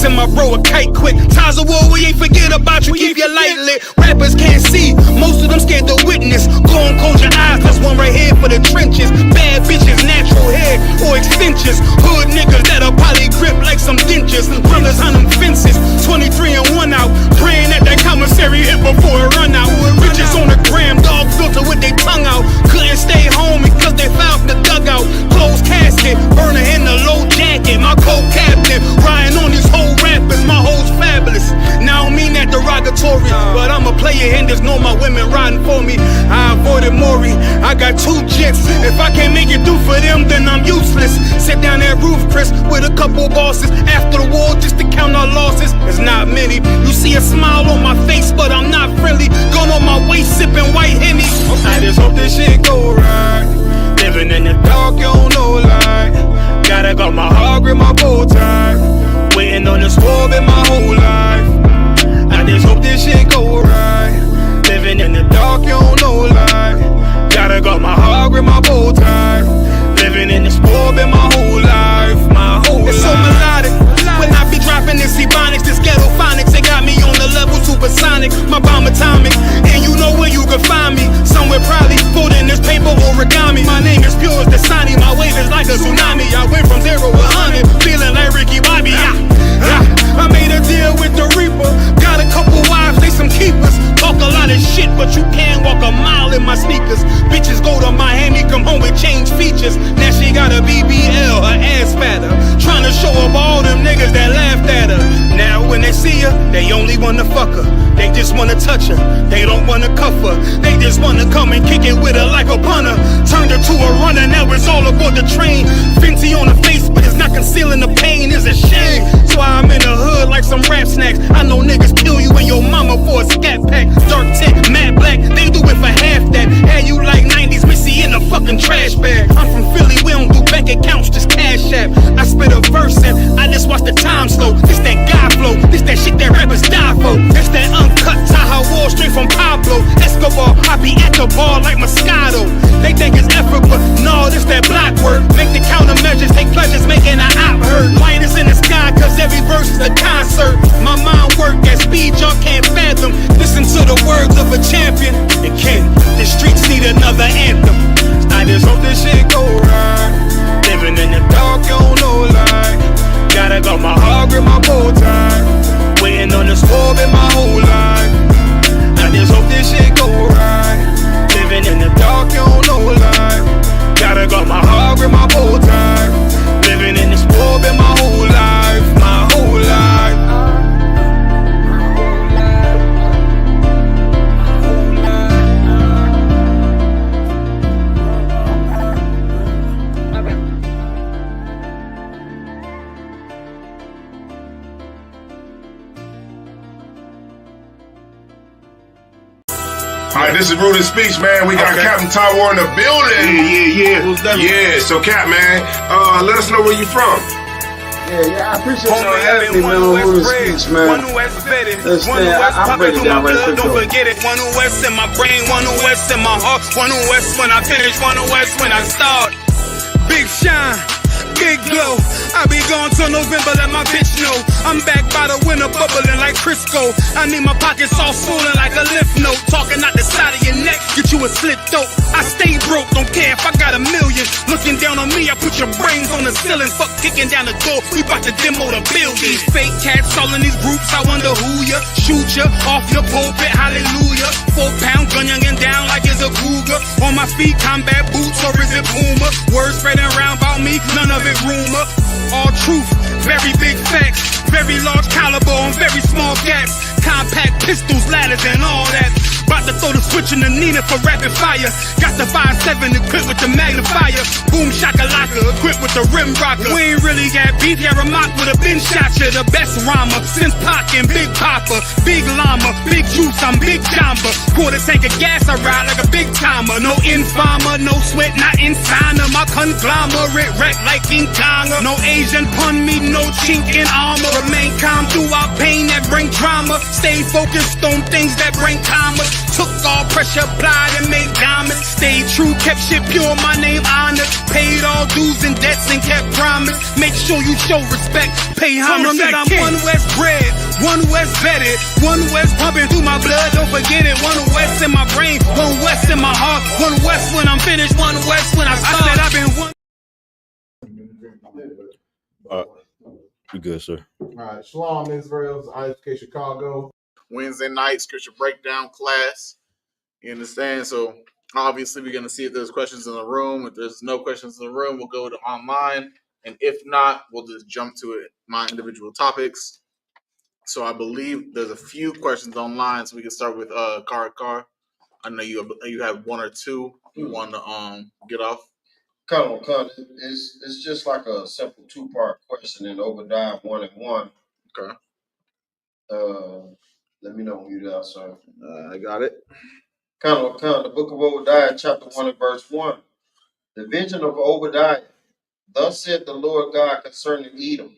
Send my bro a kite quick. Ties of war, we ain't forget about you. Keep your light lit. Rappers can't see, most of them scared to witness. Go on, close your eyes, there's one right here for the trenches. Bad bitches, natural hair or extensions. Hood niggas that'll poly grip like some dentures. Brothers on them fences, 23 and 1 out. Praying that commissary hit before it run out. Bitches on the gram, dog filter with their tongue out. Couldn't stay home because they found the dugout. Closed casket, burner in the low jacket. My co-captain, riding on these whole rappers. My hoes fabulous. Now I don't mean that derogatory, but I'm a player and there's no my women riding for me. I avoided Maury, I got 2 jets. If I can't make it through for them, then I'm useless. Sit down that roof, Chris, with a couple bosses. After the war, just to count our losses. It's not many. You see a smile on my face, but I'm not friendly. Gun on my waist, sipping white Henny. I just hope this shit go right. Living in the dark, you don't know light. Gotta got my heart, grip my bow tie. Waiting on the squab in my whole life. I just hope this shit go right. Living in the dark, you don't know light. Gotta got my heart, grip my bow tie. Living in the squab in my whole life. My whole life. It's so melodic. When I be dropping this ebonics, this ghetto phonics, they got me on the level supersonic. My bomb atomic, and you know where you can find me. Somewhere probably folding this paper origami. My name is pure as the Dasani, my wave is like a tsunami. I went from 0 to 100, feeling like Ricky Bobby. I made a deal with the Reaper. Got a couple wives, they some keepers. Talk a lot of shit, but you can't walk a mile in my sneakers. Bitches go to Miami, come home with change features. Now she got a BBL, her ass fatter. Trying to show up all them niggas that laughed at her. Now when they see her, they only wanna fuck her. They just wanna touch her, they don't wanna cuff her. They just wanna come and kick it with her like a punter. Turned her to a runner, now it's all aboard the train. Fenty on the face, but it's not concealing the pain, it's a shame. So I'm in the hood like some rap snacks. I know niggas kill you and your mama for a scat pack. Dark tint, matte black, they do it for half that. Had you like 90s Missy in a fucking trash bag. I'm from Philly, we don't do bank accounts, just cash app. I spit a verse and I just watch the time slow. This that guy flow, this that shit that rappers die for. This that uncut Taha Wall straight from Pablo Escobar. I be at the bar like Moscato. They think it's effort, but no, this that block work. Make the countermeasures, take pleasures, making an op hurt. Light is in the sky, cause every verse is a concert. My mind work at speed y'all can't fathom. Listen to the words of a champion. And Ken, the streets need another anthem. I just hope this shit go right. Living in the dark, you don't know light. Gotta got my heart, grip my bow tie. Waiting on the squab in my whole life. I just hope this shit go right. Living in the dark, you don't know light. Gotta got my heart, grip my bow tie. Living in the squab in my whole life. My whole life. Alright, this is Rude Speech, man. We got Captain Tower in the building. Yeah. So, Cap, man, let us know where you from. Yeah, I appreciate y'all having me, man, on Rude Speech, man. I'll break it down right quick. Don't forget it. One who West in my brain, one who West in my heart, one who West when I finish, one who West when I start. Big shine. Big glow, I be gone till November, let my bitch know. I'm back by the winter, bubbling like Crisco. I need my pockets all swollen like a lymph node. Talking out the side of your neck, get you a slit throat. I stay broke, don't care if I got $1 million. Looking down on me, I put your brains on the ceiling. Fuck kicking down the door, we bout to demo the building. Fake cats all in these groups, I wonder who ya. Shoot ya off your pulpit, hallelujah. 4-pound gun youngin' down like it's a cougar. On my feet, combat boots or is it Puma? Words spreading around about me, none of it rumor. All truth, very big facts. Very large caliber on very small gaps. Compact pistols, ladders and all that. About to throw the switch in the Nina for rapid fire. Got the 5.7 equipped with the magnifier. Boom shakalaka equipped with the rim rocker. We ain't really got beef, yeah, Ramak with a bin shot ya. The best rhymer since Pac and Big Papa. Big llama, big juice, I'm Big Jamba. Quarter tank of gas, I ride like a big timer. No informer, no sweat, not insigner. My conglomerate wreck like King Konga. No Asian pun me, no chink in armor. Remain calm throughout pain that bring drama. Stay focused on things that bring commas. Took all pressure, applied and made diamonds. Stayed true, kept shit pure, my name honored. Paid all dues and debts and kept promise. Make sure you show respect, pay homage. That I'm one West bred, one West vetted, one West pumping through my blood, don't forget it. One West in my brain, one West in my heart. One West when I'm finished, one West when I start. I said I've been one. You good, sir? All right, Shalom Israel's Isupk Chicago. Wednesday night scripture breakdown class. You understand? So obviously we're gonna see if there's questions in the room. If there's no questions in the room, we'll go to online, and if not, we'll just jump to it, my individual topics. So I believe there's a few questions online, so we can start with Car. I know you have one or two you want to get off. Come, it's just like a simple two-part question in Obadiah 1 and 1. Okay. Let me know when you're there, sir. I got it. The book of Obadiah, chapter 1 and verse 1. The vision of Obadiah. Thus said the Lord God concerning Edom.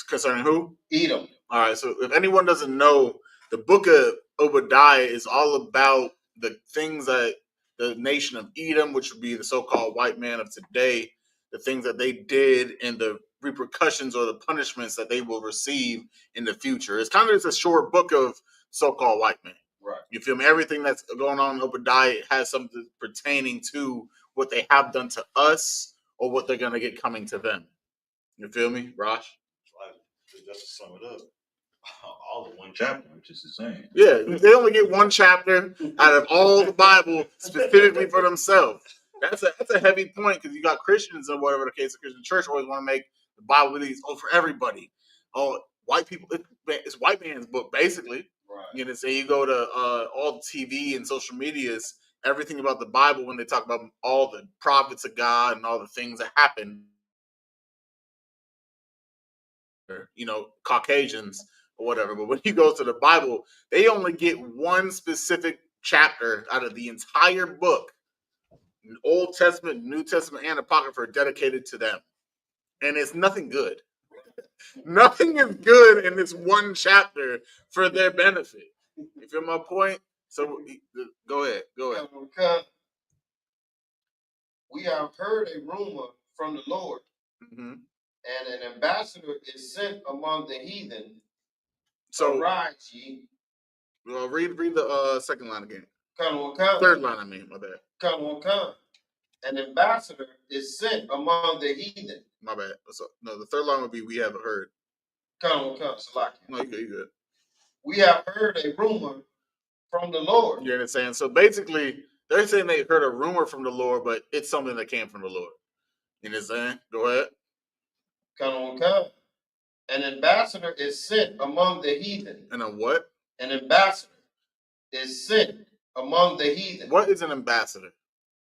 Concerning who? Edom. All right, so if anyone doesn't know, the book of Obadiah is all about the things that the nation of Edom, which would be the so-called white man of today, the things that they did and the repercussions or the punishments that they will receive in the future. It's kind of just a short book of so-called white man. Right. You feel me? Everything that's going on in Obadiah has something pertaining to what they have done to us or what they're going to get coming to them. You feel me, Rosh? Just to sum it up, all in one chapter, which is insane. Yeah, they only get one chapter out of all the Bible specifically for themselves. That's a heavy point because you got Christians or whatever the case, the Christian church always want to make the Bible these for everybody. Oh, white people, it's white man's book basically. Right. You know, say you go to all the TV and social medias, everything about the Bible when they talk about all the prophets of God and all the things that happen. You know, Caucasians or whatever. But when you go to the Bible, they only get one specific chapter out of the entire book. Old Testament, New Testament, and Apocrypha are dedicated to them. And it's nothing good. Nothing is good in this one chapter for their benefit. You feel my point? So go ahead. We have heard a rumor from the Lord, Mm-hmm. and an ambassador is sent among the heathen. So arise ye. Well, read the second line again. Come. Third line, I mean, my bad. Come. An ambassador is sent among the heathen. My bad. So, no, the third line would be we haven't heard. Come, Salaki. No, you good. We have heard a rumor from the Lord. You understand? So basically, they're saying they heard a rumor from the Lord, but it's something that came from the Lord. You understand? Go ahead. Come. An ambassador is sent among the heathen. And a what? An ambassador is sent among the heathen. What is an ambassador?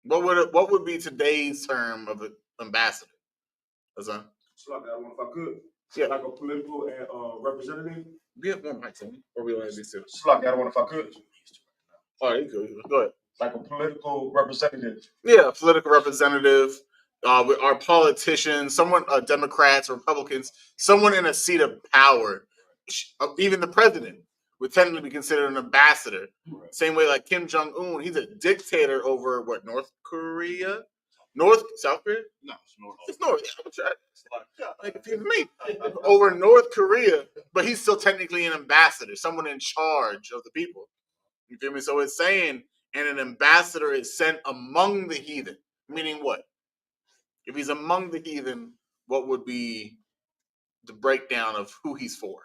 What would be today's term of an ambassador? So like that one, if I could. Yeah. Like a political representative. We have one mic, or we only have these two. So like that one, if I could. All right, you go ahead. Like a political representative. Yeah, political representative. Our politicians, someone, Democrats, Republicans, someone in a seat of power, even the president would technically be considered an ambassador. Right. Same way like Kim Jong-un, he's a dictator over what, North Korea? South Korea? No, it's North. It's North. Excuse me. Over North Korea, but he's still technically an ambassador, someone in charge of the people. You feel me? So it's saying, and an ambassador is sent among the heathen, meaning what? If he's among the heathen, what would be the breakdown of who he's for?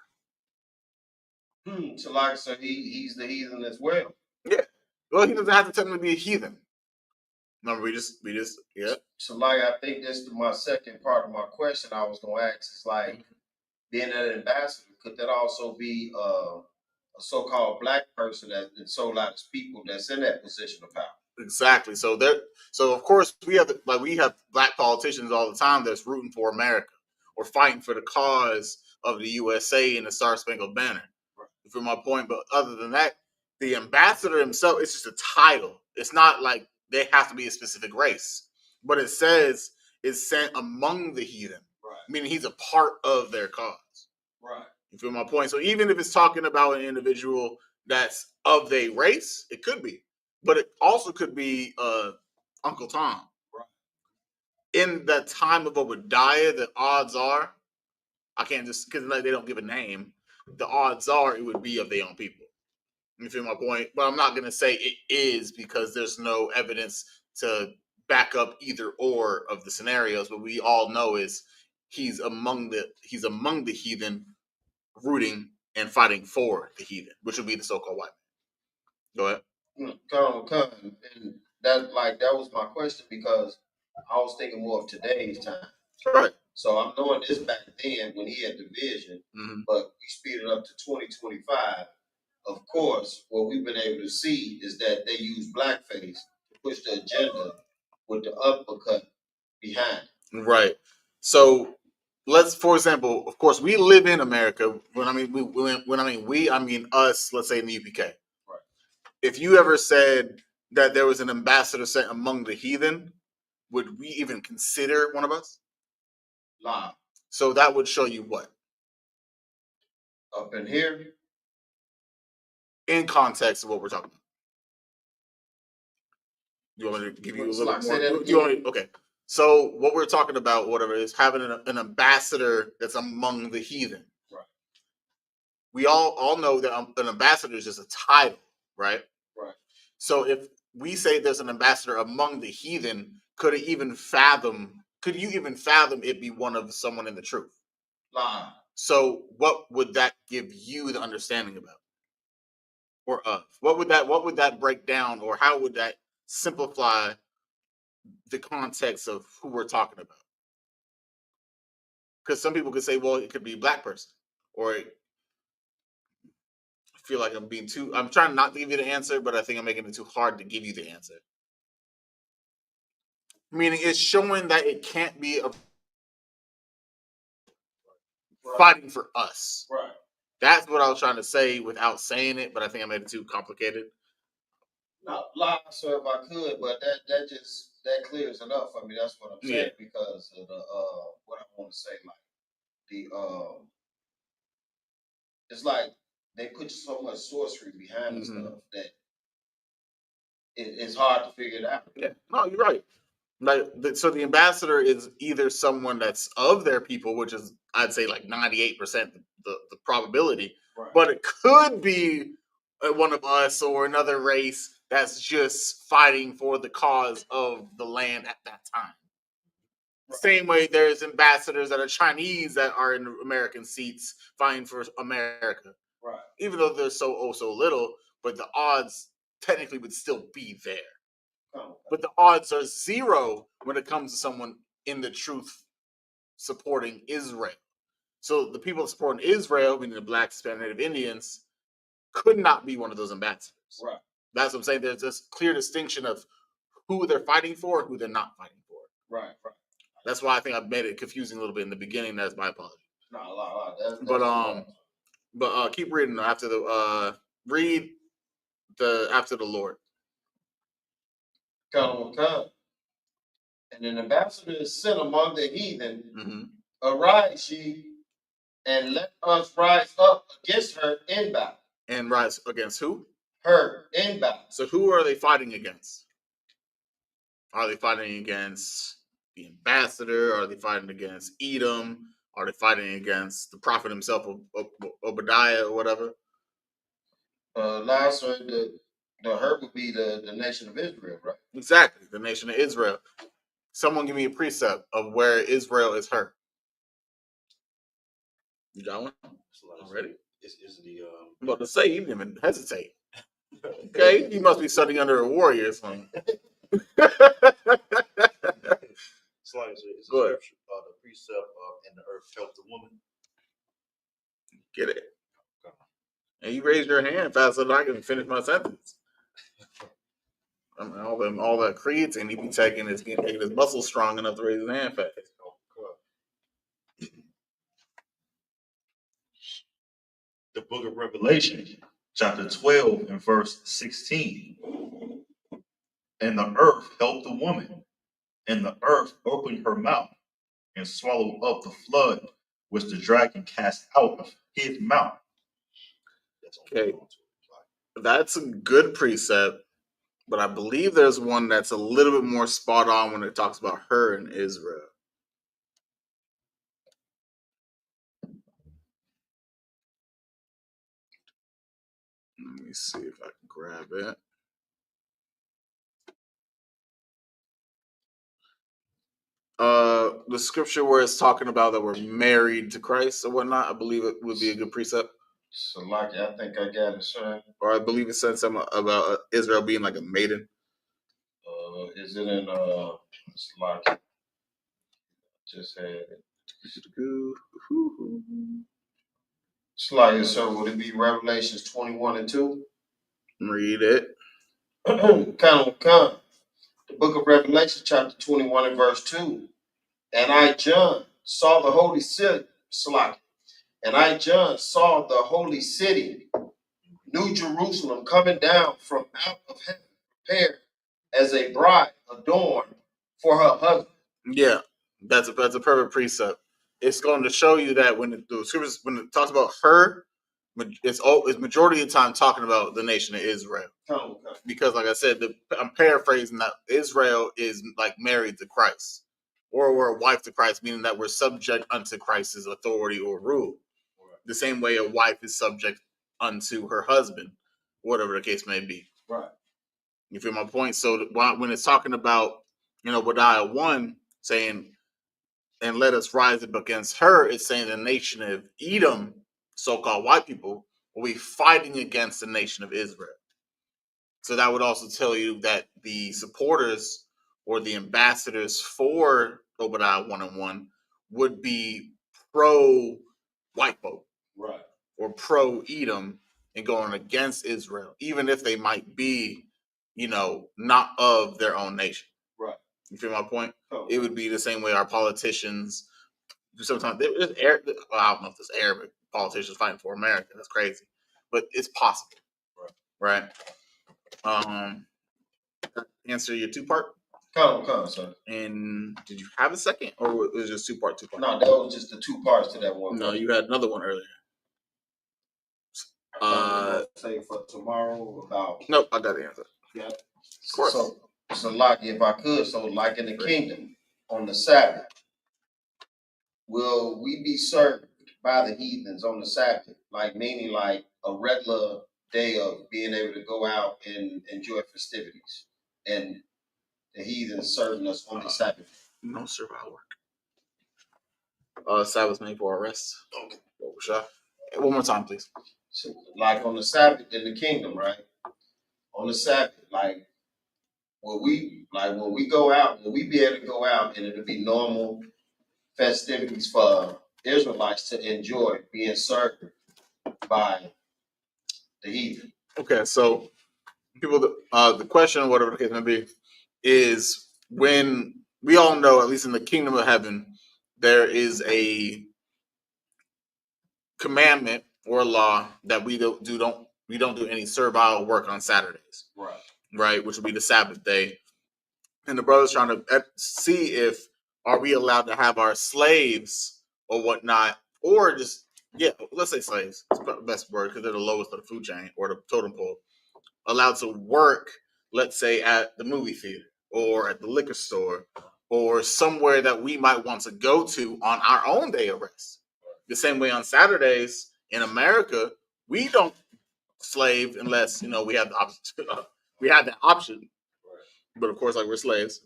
So like I said, he's the heathen as well. Yeah. Well, he doesn't have to technically be a heathen. Remember, we just, yeah. So like, I think this is my second part of my question I was going to ask is like, being an ambassador, could that also be a so-called black person that sold out his people that's in that position of power? Exactly. So of course we have black politicians all the time that's rooting for America or fighting for the cause of the USA and the Star Spangled Banner. Right. For my point, but other than that, the ambassador himself is just a title. It's not like they have to be a specific race, but it says is sent among the heathen, right? Meaning he's a part of their cause. Right. You feel my point? So even if it's talking about an individual that's of their race, it could be. But it also could be Uncle Tom. Right. In the time of Obadiah, the odds are, I can't just, because they don't give a name, the odds are it would be of their own people. You feel my point? But I'm not going to say it is because there's no evidence to back up either or of the scenarios. But we all know is he's among the heathen, rooting and fighting for the heathen, which would be the so-called white man. Go ahead. And that was my question, because I was thinking more of today's time. Right. So I'm knowing this back then when he had the vision, but we speed it up to 2025. Of course, what we've been able to see is that they use blackface to push the agenda with the uppercut behind. Right. So let's, for example, of course, we live in America. I mean us. Let's say in the UPK. Right. If you ever said that there was an ambassador sent among the heathen, would we even consider one of us? Live. So that would show you what? Up in here? In context of what we're talking about. You want me to give you a little more? Okay. So what we're talking about, whatever, is having an ambassador that's among the heathen. Right. We all know that an ambassador is just a title, right? Right. So if we say there's an ambassador among the heathen, could you even fathom it be one of someone in the truth? Live. So what would that give you the understanding about? Or of? What would that break down, or how would that simplify the context of who we're talking about? Because some people could say, well, it could be a black person, or I feel like I'm trying not to give you the answer, but I think I'm making it too hard to give you the answer. Meaning it's showing that it can't be fighting for us. Right. That's what I was trying to say without saying it, but I think I made it too complicated. Not lie, sir, if I could, but that clears it up for me. That's what I'm saying, because of the what I want to say, it's like they put so much sorcery behind the stuff that it's hard to figure it out. Yeah, no, you're right. So the ambassador is either someone that's of their people, which is, I'd say, like 98% the probability, right. But it could be one of us or another race that's just fighting for the cause of the land at that time. Right. Same way there's ambassadors that are Chinese that are in American seats fighting for America. Right. Even though they're so little, but the odds technically would still be there. But the odds are zero when it comes to someone in the truth supporting Israel. So the people supporting Israel, meaning the Black, Hispanic, Native Indians, could not be one of those ambassadors. Right. That's what I'm saying. There's this clear distinction of who they're fighting for and who they're not fighting for. Right. That's why I think I made it confusing a little bit in the beginning. That's my apology. No, a lot. But keep reading after the after the Lord. Come. And an ambassador is sent among the heathen. Arise, ye, and let us rise up against her in battle. And rise against who? Her in battle. So who are they fighting against? Are they fighting against the ambassador? Are they fighting against Edom? Are they fighting against the prophet himself, Obadiah, or whatever? Last one, the her would be the nation of Israel, right? Exactly, the nation of Israel. Someone give me a precept of where Israel is her. You got one? Already? I'm about to say, you didn't even hesitate. Okay, you must be studying under a warrior or something. It's a scripture, the precept of "and the earth helped the woman." Get it? And you raised your hand faster than I can finish my sentence. I mean, all that creeds, and he be taking his muscles strong enough to raise his hand fast. The book of Revelation, chapter 12 and verse 16. And the earth helped the woman, and the earth opened her mouth and swallowed up the flood which the dragon cast out of his mouth. Okay. That's a good precept, but I believe there's one that's a little bit more spot on when it talks about her and Israel. Let me see if I can grab it. The scripture where it's talking about that we're married to Christ or whatnot, I believe it would be a good precept. So, like, I think I got it, sir. Or I believe it said something about Israel being like a maiden. Is it in it's like just had it. It's like, sir, would it be Revelations 21:2? Read it. Come. The book of Revelation, chapter 21 and verse 2. And I, John, saw the holy city. And I, John, saw the holy city, New Jerusalem, coming down from out of heaven, prepared as a bride adorned for her husband. Yeah, that's a perfect precept. It's going to show you that when the scriptures, when it talks about her, it's majority of the time talking about the nation of Israel. Okay. Because, like I said, I'm paraphrasing that Israel is like married to Christ, or we're a wife to Christ, meaning that we're subject unto Christ's authority or rule. Right. The same way a wife is subject unto her husband, whatever the case may be. Right. You feel my point? So when it's talking about, Obadiah 1 saying, and let us rise up against her, it's saying the nation of Edom, so-called white people, will be fighting against the nation of Israel. So that would also tell you that the supporters or the ambassadors for Obadiah 1 and 1 would be pro-white folk. Right. Or pro-Edom and going against Israel, even if they might be, not of their own nation. Right. You feel my point? Oh. It would be the same way our politicians do sometimes. I don't know if there's Arabic politicians fighting for America. That's crazy. But it's possible. Right? Answer your two-part? Come, sir. And did you have a second? Or was it just two-part? No, that was just the two parts to that one. No, you had another one earlier. Say for tomorrow about. Nope, I got the answer. Yeah. Of course. So like, if I could, like in the kingdom on the Sabbath, will we be served by the heathens on the Sabbath? Like, meaning like a regular day of being able to go out and enjoy festivities, and the heathens serving us on the Sabbath. No, sir, I work. Sabbath made for our rest. Okay. One more time, please. So, like on the Sabbath in the kingdom, right? On the Sabbath, like, when we go out, will we be able to go out and it'll be normal festivities for Israelites to enjoy being served by the heathen? Okay, so people, the question, whatever the case may be, is when we all know, at least in the kingdom of heaven, there is a commandment or a law that we don't do any servile work on Saturdays. Right, which would be the Sabbath day. And the brother's trying to see if are we allowed to have our slaves or whatnot, or just, let's say slaves. It's the best word because they're the lowest of the food chain or the totem pole. Allowed to work, let's say, at the movie theater or at the liquor store or somewhere that we might want to go to on our own day of rest. The same way on Saturdays in America, we don't slave unless, we have the option. We have that option. But of course, like, we're slaves.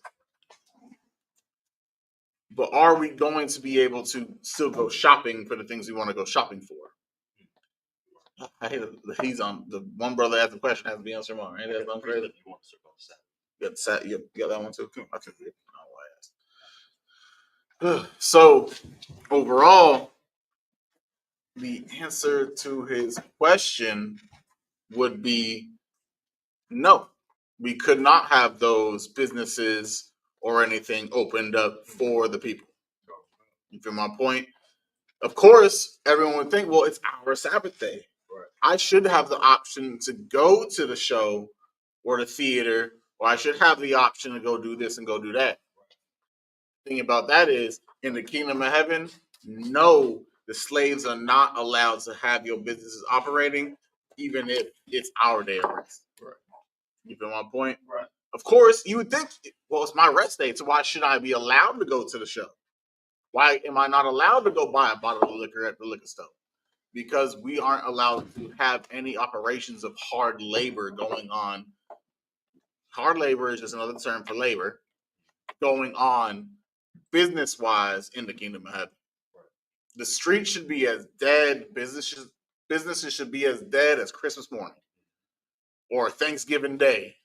But are we going to be able to still go shopping for the things we want to go shopping for? I hate it. He's on the one brother asked the question has to be on Sermon. Ain't that crazy? You got that one too? I took it. So overall, the answer to his question would be no. We could not have those businesses or anything opened up for the people. You feel my point? Of course, everyone would think, well, it's our Sabbath day. Right. I should have the option to go to the show or the theater, or I should have the option to go do this and go do that. The thing about that is, in the kingdom of heaven, no, the slaves are not allowed to have your businesses operating even if it's our day of rest. Right. You feel my point? Right. Of course, you would think, well, it's my rest day, so why should I be allowed to go to the show? Why am I not allowed to go buy a bottle of liquor at the liquor store? Because we aren't allowed to have any operations of hard labor going on. Hard labor is just another term for labor going on business-wise in the kingdom of heaven. The street should be as dead, businesses should be as dead as Christmas morning or Thanksgiving Day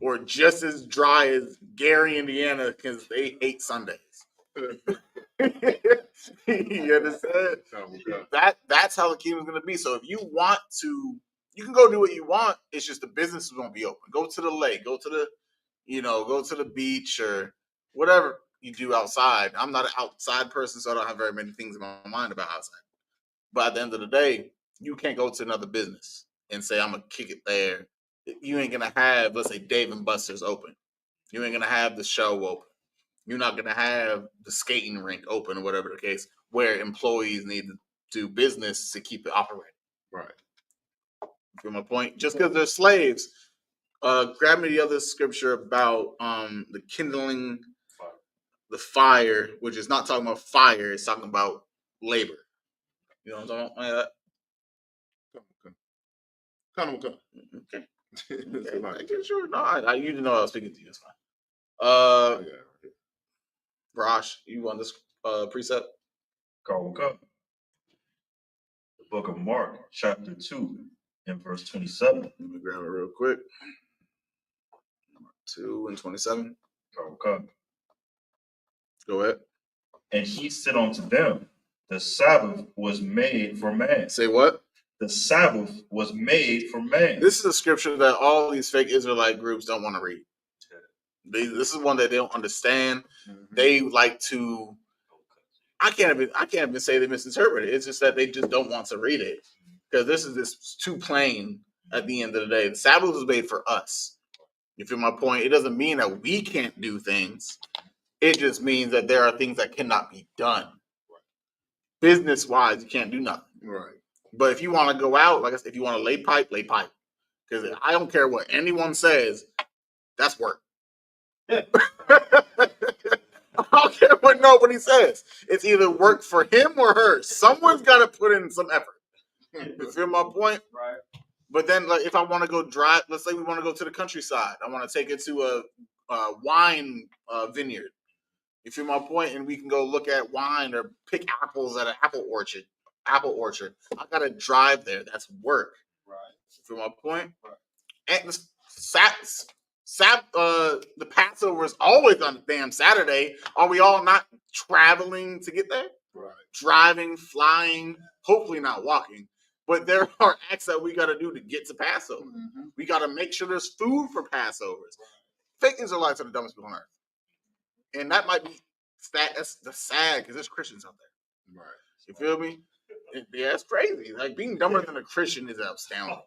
or just as dry as Gary, Indiana, because they hate Sundays. You understand? That's how the kingdom's gonna be. So if you want to, you can go do what you want. It's just the businesses won't be open. Go to the lake, go to the beach or whatever you do outside. I'm not an outside person, so I don't have very many things in my mind about outside. But at the end of the day, you can't go to another business and say, I'm gonna kick it there. You ain't gonna have, let's say, Dave and Buster's open. You ain't gonna have the show open. You're not going to have the skating rink open or whatever the case, where employees need to do business to keep it operating. Right. Feel my point? Just because they're slaves. Grab me the other scripture about the kindling the fire, which is not talking about fire, it's talking about labor. You know what I'm talking about? Come. Okay. Sure. No, you didn't know I was speaking to you. That's fine. Rosh, you want this precept? Go. The book of Mark, chapter 2, and verse 27. Let me grab it real quick. 2 and 27. Go. Go ahead. And he said unto them, the Sabbath was made for man. Say what? The Sabbath was made for man. This is a scripture that all these fake Israelite groups don't want to read. This is one that they don't understand. Mm-hmm. They like to. I can't even say they misinterpret it. It's just that they just don't want to read it because this is too plain. At the end of the day, the Sabbath was made for us. You feel my point? It doesn't mean that we can't do things. It just means that there are things that cannot be done. Business wise, you can't do nothing. Right. But if you want to go out, like I said, if you want to lay pipe, lay pipe. Because I don't care what anyone says, that's work. I don't care what nobody says. It's either work for him or her. Someone's got to put in some effort. You feel my point? Right. But then, like, if I want to go drive, let's say we want to go to the countryside. I want to take it to a wine vineyard. You feel my point? And we can go look at wine or pick apples at an apple orchard. I got to drive there. That's work. Right. You feel my point? Right. And the Passover is always on a damn Saturday. Are we all not traveling to get there? Right. Driving, flying, hopefully not walking. But there are acts that we got to do to get to Passover. Mm-hmm. We got to make sure there's food for Passovers. Fake Israelites are the dumbest people on earth. And that might be that's the sad because there's Christians out there. Right. You feel me? Yeah, it's crazy. Like being dumber than a Christian is astounding.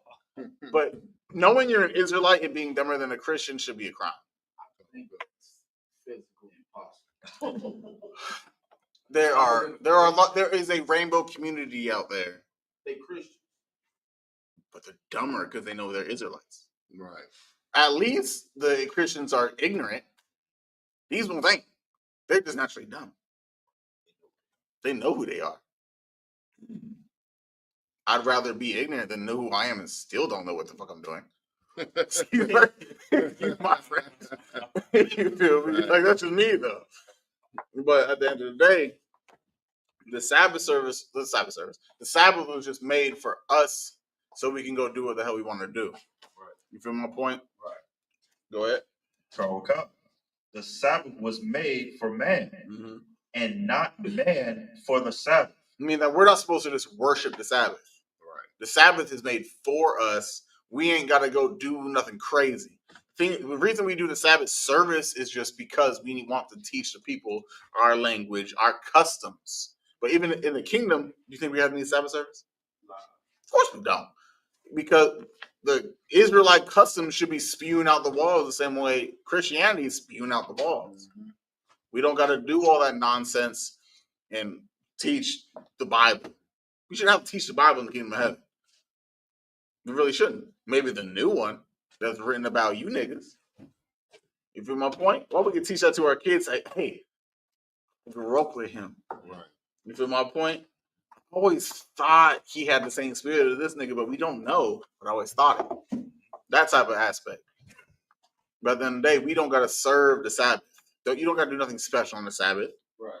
But knowing you're an Israelite and being dumber than a Christian should be a crime. There is a rainbow community out there. They Christian, but they're dumber because they know they're Israelites. Right. At least the Christians are ignorant. These ones ain't. They're just naturally dumb. They know who they are. I'd rather be ignorant than know who I am and still don't know what the fuck I'm doing. You my friend. You feel me? Like that's just me though. But at the end of the day, the Sabbath was just made for us so we can go do what the hell we want to do. Right. You feel my point? Right. Go ahead. The Sabbath was made for man, mm-hmm. and not man for the Sabbath. I mean that we're not supposed to just worship the Sabbath. Right. The Sabbath is made for us. We ain't got to go do nothing crazy. The reason we do the Sabbath service is just because we want to teach the people our language, our customs. But even in the kingdom, do you think we have any Sabbath service? No. Of course we don't. Because the Israelite customs should be spewing out the walls the same way Christianity is spewing out the walls. Mm-hmm. We don't got to do all that nonsense and teach the Bible. We should have to teach the Bible in the kingdom of heaven. We really shouldn't. Maybe the new one that's written about you niggas. You feel my point? Well, we can teach that to our kids. Like, hey, grew up with him. Right. You feel my point? I always thought he had the same spirit as this nigga, but we don't know. But I always thought it. That type of aspect. But at the end of the day, we don't gotta serve the Sabbath. You don't gotta do nothing special on the Sabbath. Right.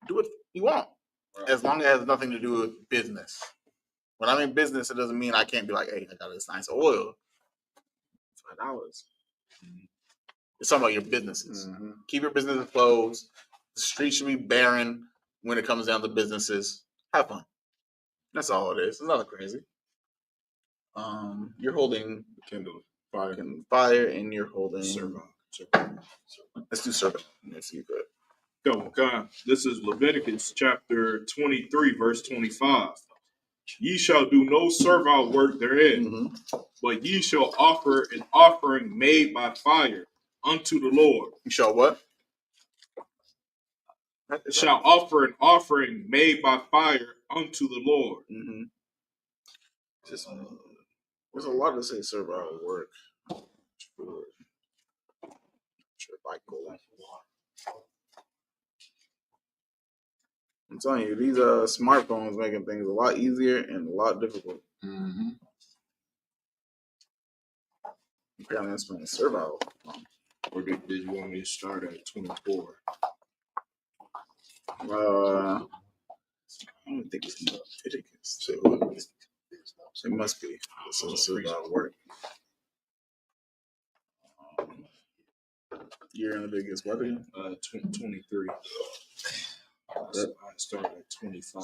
Do what you want. Right. As long as it has nothing to do with business. When I'm in business, it doesn't mean I can't be like, hey, I got this nice oil. $5. It's talking about your businesses. Mm-hmm. Keep your businesses closed. The street should be barren when it comes down to businesses. Have fun. That's all it is. It's nothing crazy. You're holding Kindle fire, and you're holding servo. Let's do servo. Let's see good. Okay. This is Leviticus chapter 23, verse 25. Ye shall do no servile work therein, but ye shall offer an offering made by fire unto the Lord. You shall what? Shall offer an offering made by fire unto the Lord. Mm-hmm. Just there's a lot to say servile work. Sure, if I go that. I'm telling you, these smartphones making things a lot easier and a lot difficult. Mm-hmm. Apparently, that's playing servile. Or did you want me to start at 24? I don't think it's Leviticus. It must be. So servile work. Year in Leviticus, what again? 23. I started at 25.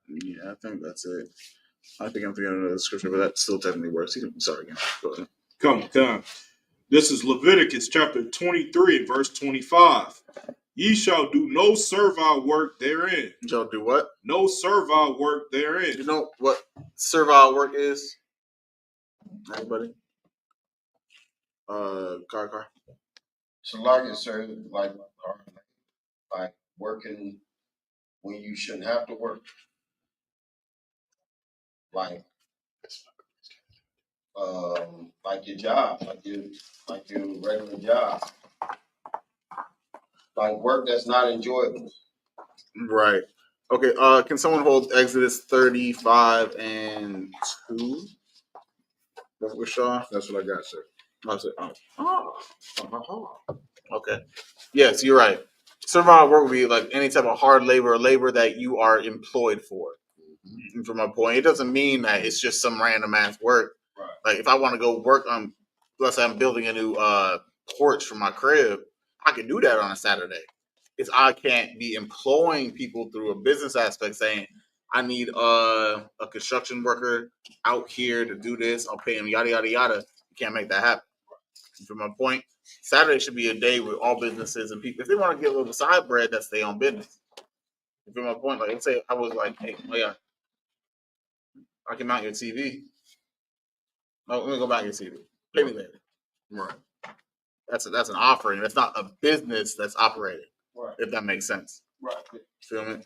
Yeah, I think that's it. I think I'm thinking of another scripture, but that still technically works. Sorry again. Go ahead. Come. This is Leviticus chapter 23 and verse 25. Ye shall do no servile work therein. You shall do what? No servile work therein. You know what servile work is? Anybody? Car. So like it, sir, like working when you shouldn't have to work. Like your job, like your regular job. Like work that's not enjoyable. Right. Okay, can someone hold Exodus 35 and 2? That's what Shaw? That's what I got, sir. Okay. Yes, you're right. Servile work would be like any type of hard labor or labor that you are employed for. Mm-hmm. From my point, it doesn't mean that it's just some random ass work. Right. Like if I want to go work on, let's say I'm building a new porch for my crib, I can do that on a Saturday. It's I can't be employing people through a business aspect saying I need a construction worker out here to do this. I'll pay him yada yada yada. You can't make that happen. From my point, Saturday should be a day with all businesses and people, if they want to get a little side bread, that's their own business. From my point, like let's say I was like, hey, oh yeah, I can mount your TV. Oh, let me go back your TV. Pay me later. Right. That's an offering. That's not a business that's operating. Right. If that makes sense. Right. Feel me?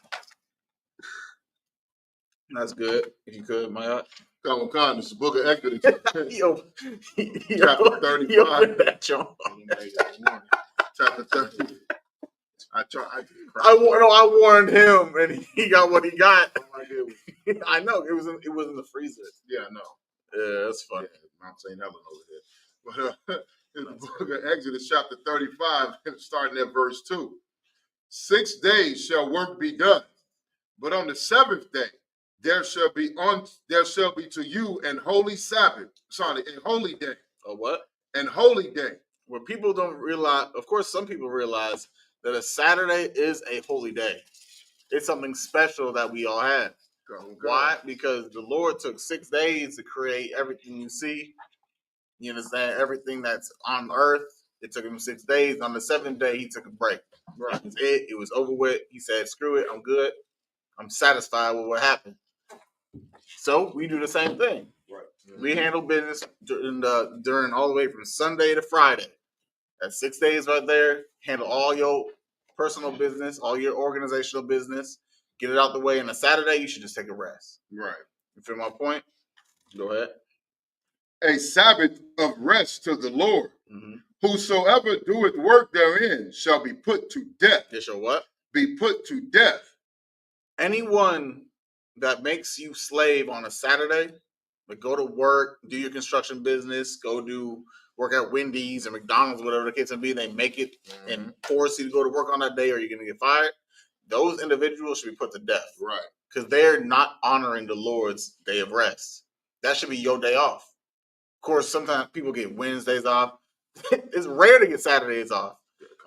That's good. If you could, my Come, it's the book of Exodus. Chapter 35. Chapter 30. I warned him, and he got what he got. I know it was in the freezer. Yeah, I know. Yeah, that's funny. Yeah, I'm saying Helen over here. But in the book of Exodus, chapter 35, starting at verse 2. 6 days shall work be done, but on the seventh day there shall be to you an holy Sabbath. Sorry, a holy day. A what? An holy day. Where people don't realize, of course, some people realize that a Saturday is a holy day. It's something special that we all have. Why? Because the Lord took 6 days to create everything you see. You understand? Everything that's on earth. It took him 6 days. On the seventh day, he took a break. Right. It was over with. He said, screw it. I'm good. I'm satisfied with what happened. So we do the same thing. Right. We handle business during all the way from Sunday to Friday. That's 6 days right there. Handle all your personal business, all your organizational business. Get it out the way. And a Saturday, you should just take a rest. Right. You feel my point? Go ahead. A Sabbath of rest to the Lord. Mm-hmm. Whosoever doeth work therein shall be put to death. They shall what? Be put to death. Anyone that makes you slave on a Saturday, like go to work, do your construction business, go do work at Wendy's or McDonald's, whatever the case may be, they make it and force you to go to work on that day or you're going to get fired. Those individuals should be put to death. Right. Because they're not honoring the Lord's day of rest. That should be your day off. Of course, sometimes people get Wednesdays off. It's rare to get Saturdays off.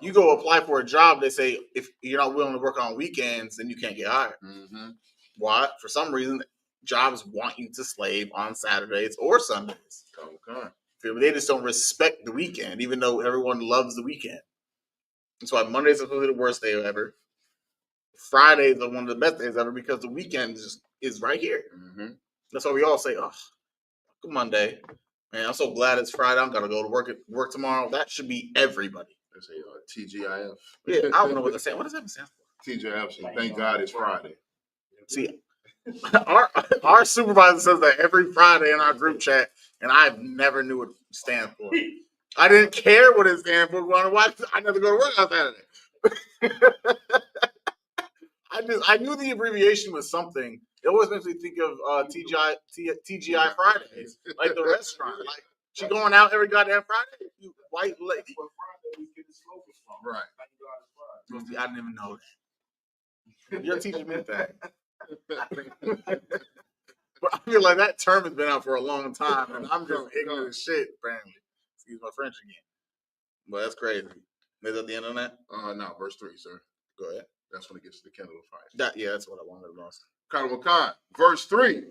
You go apply for a job, they say if you're not willing to work on weekends, then you can't get hired. Mm-hmm. Why? For some reason, jobs want you to slave on Saturdays or Sundays. Okay. They just don't respect the weekend, even though everyone loves the weekend. That's why Mondays are the worst day ever. Fridays are one of the best days ever because the weekend is right here. Mm-hmm. That's why we all say, "Oh, good Monday, man! I'm so glad it's Friday. I'm gonna go to work tomorrow." That should be everybody. They say TGIF. Yeah, I don't know what they're saying. What does that stand for? TGIF. So thank God it's Friday. See, our supervisor says that every Friday in our group chat, and I never knew what it stands for. I didn't care what it stands for. I never go to work on Saturday. I knew the abbreviation was something. It always makes me think of TGI Fridays, like the restaurant. Like she going out every goddamn Friday. You white lady. Right. I didn't even know that. You're teaching me that. But I feel like that term has been out for a long time, and I'm just ignorant as shit, apparently. Excuse my French again. But that's crazy. Is that the end of that? No, verse 3, sir. Go ahead. That's when it gets to the kindle of fire. Yeah, that's what I wanted to ask. Kanawakan, verse 3.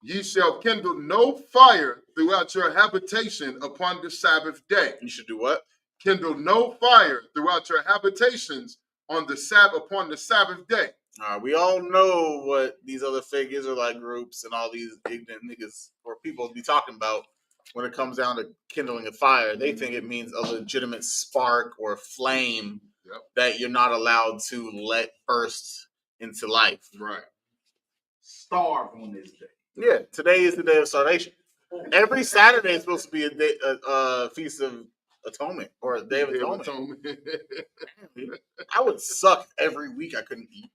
Ye shall kindle no fire throughout your habitation upon the Sabbath day. You should do what? Kindle no fire throughout your habitations upon the Sabbath day. We all know what these other fake Israelite groups and all these ignorant niggas or people be talking about when it comes down to kindling a fire. They think it means a legitimate spark or flame that you're not allowed to let burst into life. Right. Starve on this day. Yeah, today is the day of starvation. Every Saturday is supposed to be a feast of atonement or a day of atonement. I would suck every week I couldn't eat.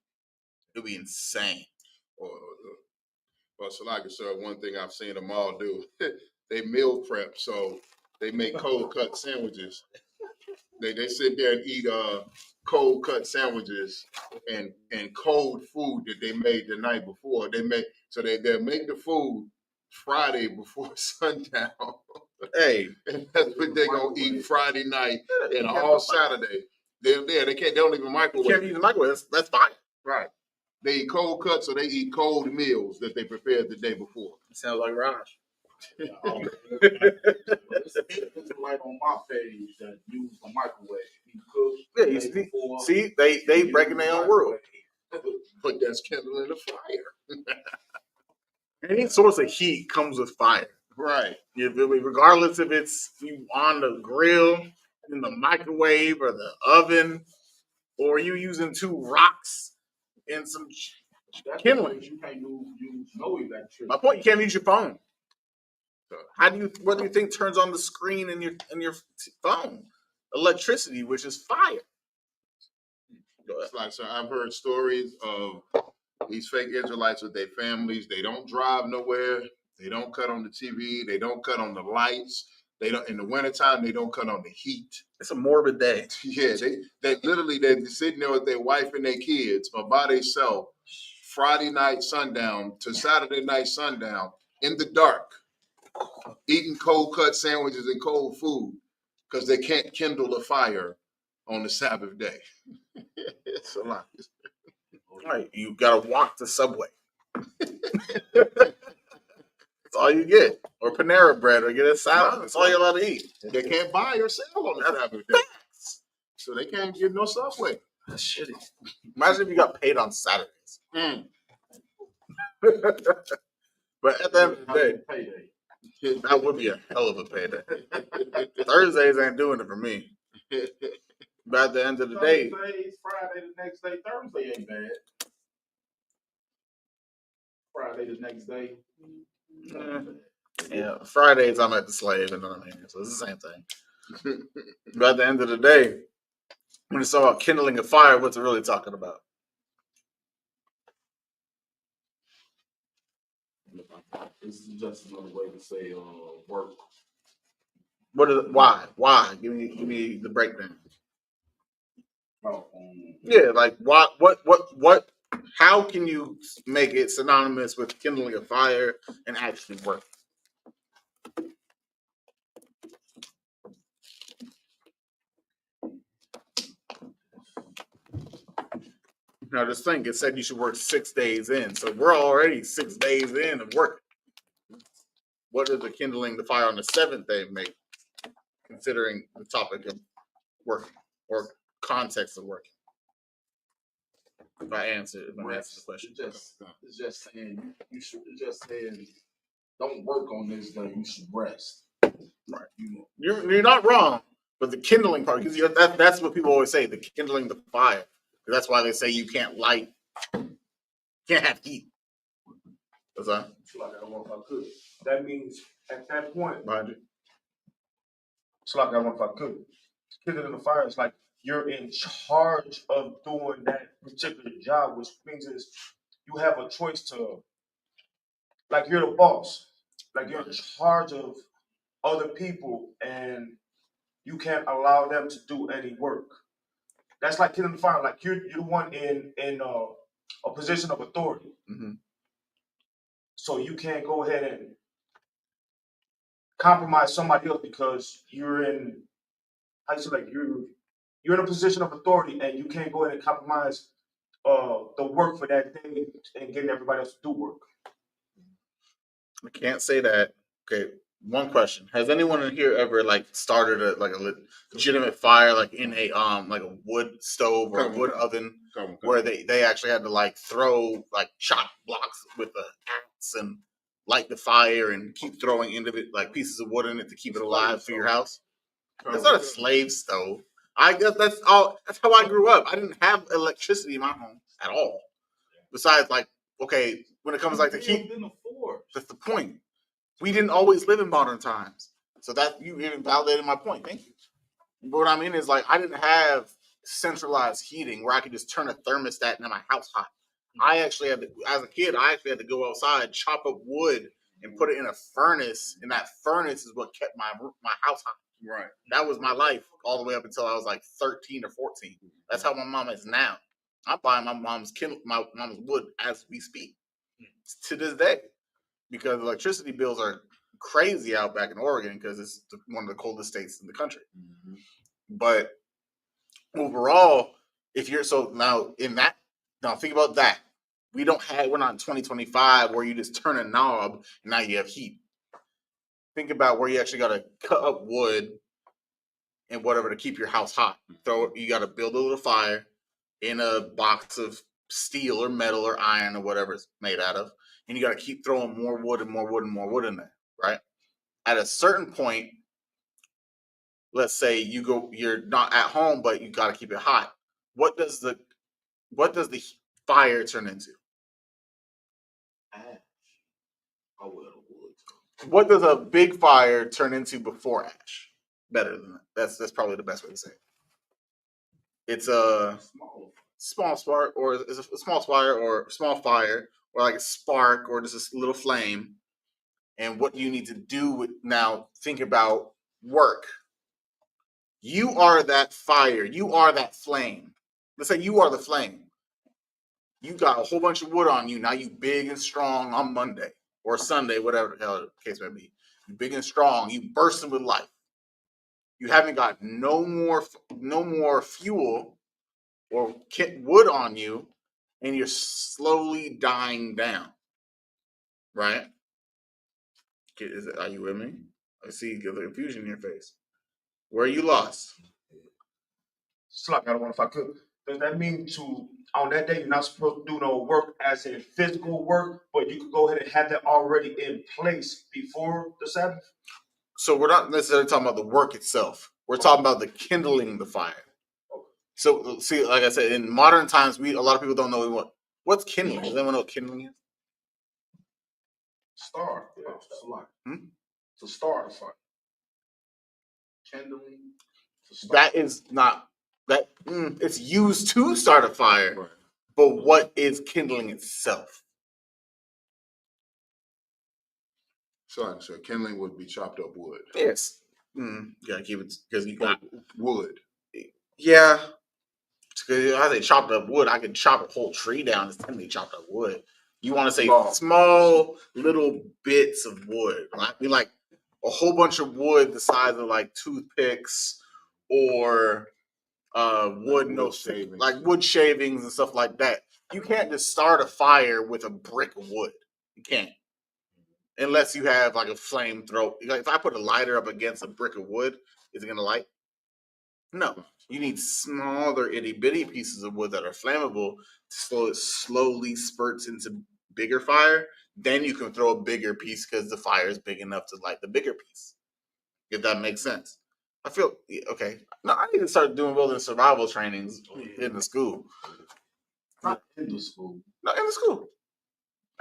It would be insane. Well, Salaka, sir, one thing I've seen them all do, they meal prep, so they make cold cut sandwiches. They sit there and eat cold cut sandwiches and cold food that they made the night before. They'll make the food Friday before sundown. Hey, and that's what they're gonna eat Friday night and all Saturday. They don't even microwave. Can't use the microwave. That's fine. Right. They eat cold cuts, so they eat cold meals that they prepared the day before. Sounds like Raj. There's like on my page that use the microwave. You cook. Yeah, see, they breaking their own rule. But that's kindling the fire. Any source of heat comes with fire. Right. You feel me? Regardless if it's you on the grill, in the microwave, or the oven, or you using 2 rocks and some kindling. You can't use no electricity. My point, you can't use your phone. What do you think turns on the screen in your phone? Electricity, which is fire. It's like, sir, I've heard stories of these fake Israelites with their families. They don't drive nowhere. They don't cut on the TV. They don't cut on the lights. They don't. In the wintertime, they don't cut on the heat. It's a morbid day. Yeah, they literally they're sitting there with their wife and their kids, but by themselves, Friday night sundown to Saturday night sundown in the dark, eating cold cut sandwiches and cold food because they can't kindle a fire on the Sabbath day. It's a lot. All right, you gotta walk to Subway. That's all you get, or Panera Bread, or get a salad. That's all you're allowed to eat. They can't buy or sell on the Sabbath day, so they can't get no Subway. That's shitty. Imagine if you got paid on Saturdays. But at the end of the day, that would be a hell of a payday. Thursdays ain't doing it for me. But at the end of the day, Thursday, Friday, the next day, Thursday ain't bad. Friday, the next day. yeah, Fridays I'm at the slave and then I'm here, so it's the same thing. But at the end of the day, when it's about kindling a fire, what's it really talking about? This is just another way to say work. What is it? Why? Give me the breakdown. Yeah, like what? How can you make it synonymous with kindling a fire and actually work? Now, just think, it said you should work 6 days in, so we're already 6 days in of work. What does the kindling the fire on the 7th day make, considering the topic of working or context of working? If I answer the question, It's just saying you should. It's just saying don't work on this day. You should rest. Right. You're not wrong, but the kindling part, because that's what people always say, the kindling the fire. That's why they say you can't can't have heat. What's that? Like I don't know if I could. That means at that point, Behind you. It's like I don't know if I could. Kindling the fire is like you're in charge of doing that particular job, which means is you have a choice to, like you're the boss, like you're in charge of other people, and you can't allow them to do any work. That's like kindling the fire. Like you're the one in a position of authority. Mm-hmm. So you can't go ahead and compromise somebody else because you're in, how you say, like you're in a position of authority and you can't go ahead and compromise the work for that day and getting everybody else to do work. I can't say that. Okay, one question: has anyone in here ever like started a legitimate fire, like in a wood stove or a wood oven, where they actually had to like throw like chop blocks with an axe and light the fire and keep throwing into it like pieces of wood in it to keep it alive for your house? That's not a slave stove. I guess that's all. That's how I grew up. I didn't have electricity in my home at all. Besides, like, okay, when it comes like to heat, that's the point. We didn't always live in modern times, so that you even validated my point. Thank you. But what I mean is, like, I didn't have centralized heating where I could just turn a thermostat into my house hot. I actually had to, as a kid, I actually had to go outside, chop up wood, and put it in a furnace, and that furnace is what kept my house hot. Right. That was my life all the way up until I was like 13 or 14. That's how my mom is now. I'm buying my mom's wood as we speak to this day because electricity bills are crazy out back in Oregon because it's one of the coldest states in the country. Mm-hmm. But overall, if you're now think about that. We're not in 2025 where you just turn a knob and now you have heat. Think about where you actually got to cut up wood and whatever to keep your house hot. You got to build a little fire in a box of steel or metal or iron or whatever it's made out of, and you got to keep throwing more wood and more wood and more wood in there, right? At a certain point, let's say you're not at home, but you got to keep it hot. What does the fire turn into? Ash. Oh, well, wood. What does a big fire turn into before ash? Better than that. That's probably the best way to say it. It's a small spark, or it's a small fire, or like a spark, or just a little flame. And what you need to do now, think about work. You are that fire. You are that flame. Let's say you are the flame. You got a whole bunch of wood on you. Now you big and strong on Monday or Sunday, whatever the hell the case may be. You big and strong. You bursting with life. You haven't got no more fuel or wood on you, and you're slowly dying down. Right? Are you with me? I see the confusion in your face. Where are you lost? It's like I don't know if I could. Does that mean on that day you're not supposed to do no work as in physical work, but you could go ahead and have that already in place before the Sabbath? So we're not necessarily talking about the work itself. We're talking about the kindling the fire. So see, like I said, in modern times, a lot of people don't know what's kindling. Does anyone know what kindling is? Start. To start a fire. Kindling. That is not that. It's used to start a fire, right. But what is kindling itself? So kindling would be chopped up wood. Yes. You gotta keep it because you got wood. Yeah. Because I say chopped up wood, I could chop a whole tree down. It's technically chopped up wood. You want to say small little bits of wood. I mean, like a whole bunch of wood the size of like toothpicks or wood shavings. Like wood shavings and stuff like that. You can't just start a fire with a brick of wood. You can't. Unless you have like a flamethrower. Like if I put a lighter up against a brick of wood, is it gonna light? No. You need smaller itty bitty pieces of wood that are flammable so it slowly spurts into bigger fire. Then you can throw a bigger piece because the fire is big enough to light the bigger piece. If that makes sense. I feel okay. No, I need to start doing wilderness survival trainings in the school. Not in the school. No, in the school.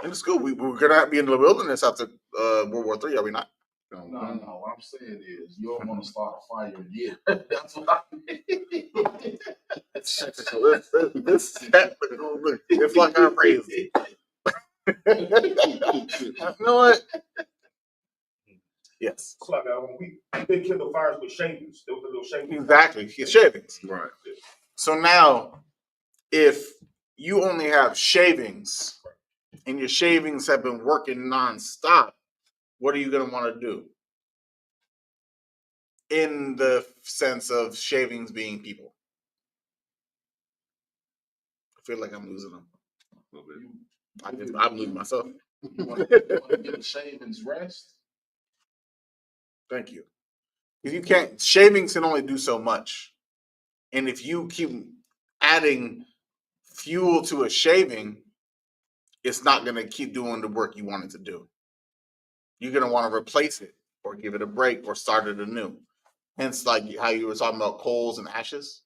In the school. We're gonna be in the wilderness after World War III, are we not? No. What I'm saying is, you don't want to start a fire again. That's what I mean. It's like I'm crazy. You know what? Yes. It's like when they kindle fires with shavings. There was a little shavings. Exactly. Shavings. Right. So now, if you only have shavings and your shavings have been working nonstop, what are you going to want to do? In the sense of shavings being people. I feel like I'm losing them. I'm losing myself. You want to give the shavings rest? Thank you. Because you can't, shavings can only do so much. And if you keep adding fuel to a shaving, it's not going to keep doing the work you want it to do. You're going to want to replace it or give it a break or start it anew. Hence, like how you were talking about coals and ashes.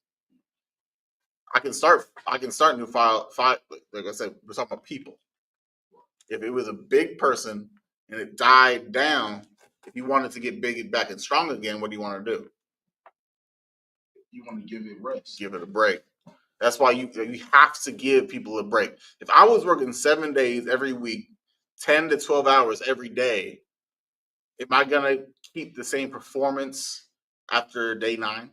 I can start new fire. Like I said, we're talking about people. If it was a big person and it died down, if you wanted to get big back and strong again, what do you want to do? You want to give it rest. Give it a break. That's why you have to give people a break. If I was working 7 days every week, 10 to 12 hours every day, am I going to keep the same performance after day 9?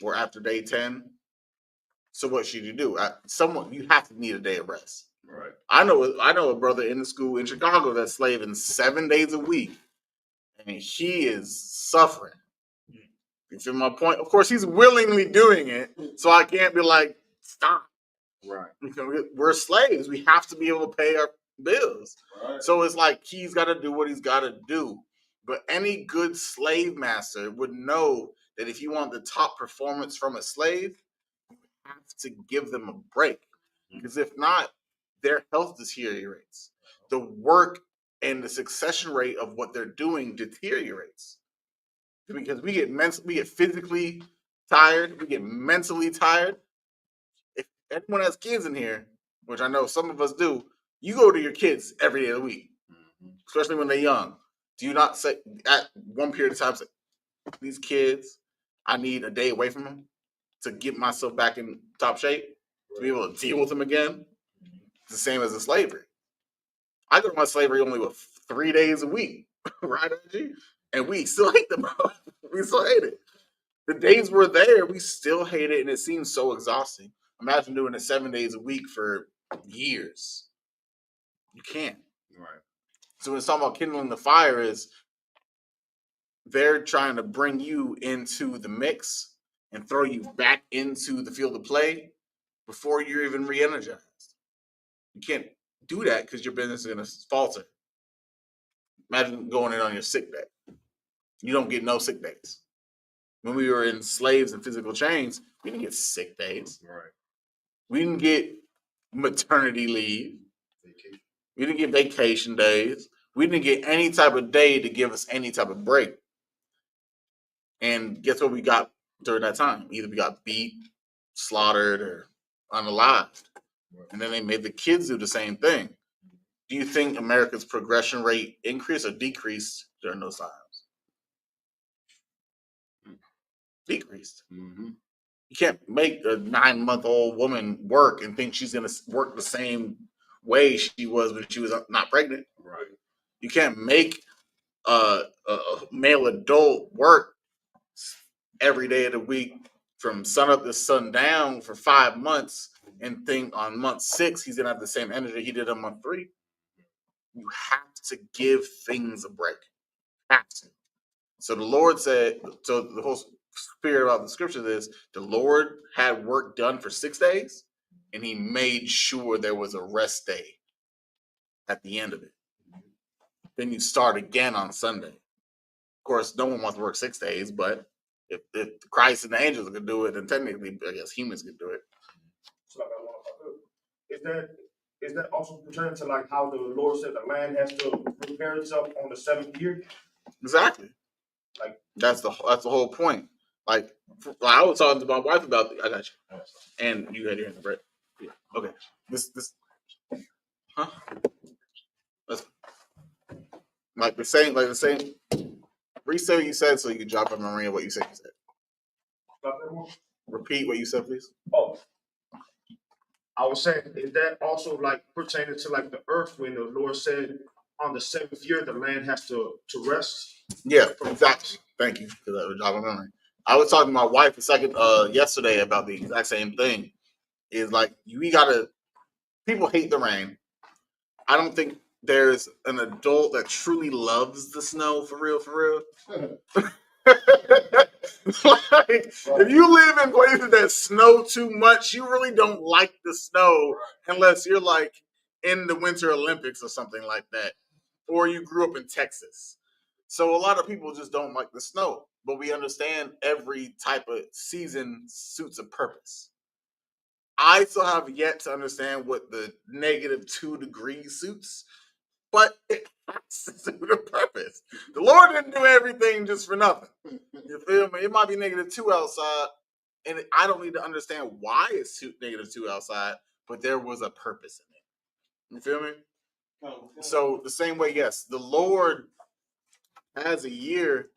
Or after day 10? So what should you do? You have to need a day of rest. Right. I know a brother in the school in Chicago that's slaving 7 days a week, and he is suffering. You feel my point? Of course, he's willingly doing it, so I can't be like, stop. Right. Because we're slaves. We have to be able to pay our bills. Right. So it's like he's got to do what he's got to do. But any good slave master would know that if you want the top performance from a slave, you have to give them a break. Because if not, their health deteriorates. The work and the succession rate of what they're doing deteriorates. Because we get physically tired, we get mentally tired. If anyone has kids in here, which I know some of us do, you go to your kids every day of the week, especially when they're young. Do you not say at one period of time, say, these kids, I need a day away from them to get myself back in top shape, to be able to deal with them again? It's the same as the slavery. I go to my slavery only with 3 days a week, right, Angie? And we still hate them, bro. We still hate it. The days we're there, we still hate it, and it seems so exhausting. Imagine doing it 7 days a week for years. You can't. Right. So when it's talking about kindling the fire is they're trying to bring you into the mix and throw you back into the field of play before you're even re-energized. You can't do that because your business is going to falter. Imagine going in on your sick day. You don't get no sick days. When we were in slaves and physical chains, we didn't get sick days. Right. We didn't get maternity leave. We didn't get vacation days. We didn't get any type of day to give us any type of break. And guess what we got during that time? Either we got beat, slaughtered, or unalived. And then they made the kids do the same thing. Do you think America's progression rate increased or decreased during those times? Decreased. Mm-hmm. You can't make a 9-month-old woman work and think she's going to work the same way she was when she was not pregnant. Right. You can't make a male adult work every day of the week from sun up to sundown for 5 months and think on month 6 he's going to have the same energy he did on month 3. You have to give things a break. Have to. So the Lord said, so the whole spirit about the scripture is the Lord had work done for 6 days and he made sure there was a rest day at the end of it. Then you start again on Sunday. Of course, no one wants to work 6 days, but if Christ and the angels could do it, then technically, I guess humans could do it. So like is that also pertaining to like how the Lord said the land has to prepare itself on the 7th year? Exactly. Like that's the whole point. Like I was talking to my wife about I got you, and you had your hand in the bread. Yeah. Okay. This huh? That's like the same. Reset what you said so you can drop a memory of what you said. Repeat what you said, please. Oh, I was saying, is that also like pertaining to like the earth when the Lord said on the 7th year the land has to rest? Yeah, exactly. Thank you for that drop of memory. I was talking to my wife yesterday about the exact same thing. Is like people hate the rain. I don't think there's an adult that truly loves the snow for real. Like, if you live in places that snow too much, you really don't like the snow unless you're like in the Winter Olympics or something like that, or you grew up in Texas. So a lot of people just don't like the snow, but we understand every type of season suits a purpose. I still have yet to understand what the -2 degrees suits, but it has to suit a purpose. The Lord didn't do everything just for nothing. You feel me? It might be -2 outside, and I don't need to understand why it's -2 outside, but there was a purpose in it. You feel me? So the same way, yes, the Lord has a year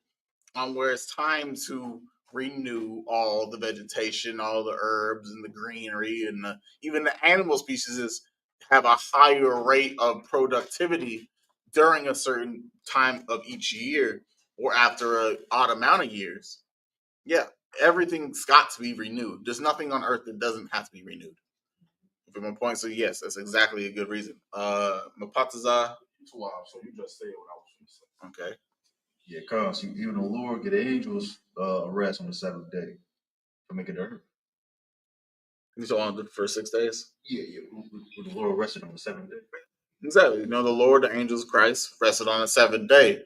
on where it's time to renew all the vegetation, all the herbs and the greenery, and even the animal species have a higher rate of productivity during a certain time of each year or after an odd amount of years. Yeah, everything's got to be renewed. There's nothing on earth that doesn't have to be renewed. For my point, so yes, that's exactly a good reason. Mapataza. So you just said what I was going to say. Okay. Yeah, cause even the Lord get the angels rest on the 7th day to make it earth. You saw on for 6 days? Yeah. The Lord rested on the 7th day. Exactly. You know, the Lord, the angels, Christ rested on the 7th day.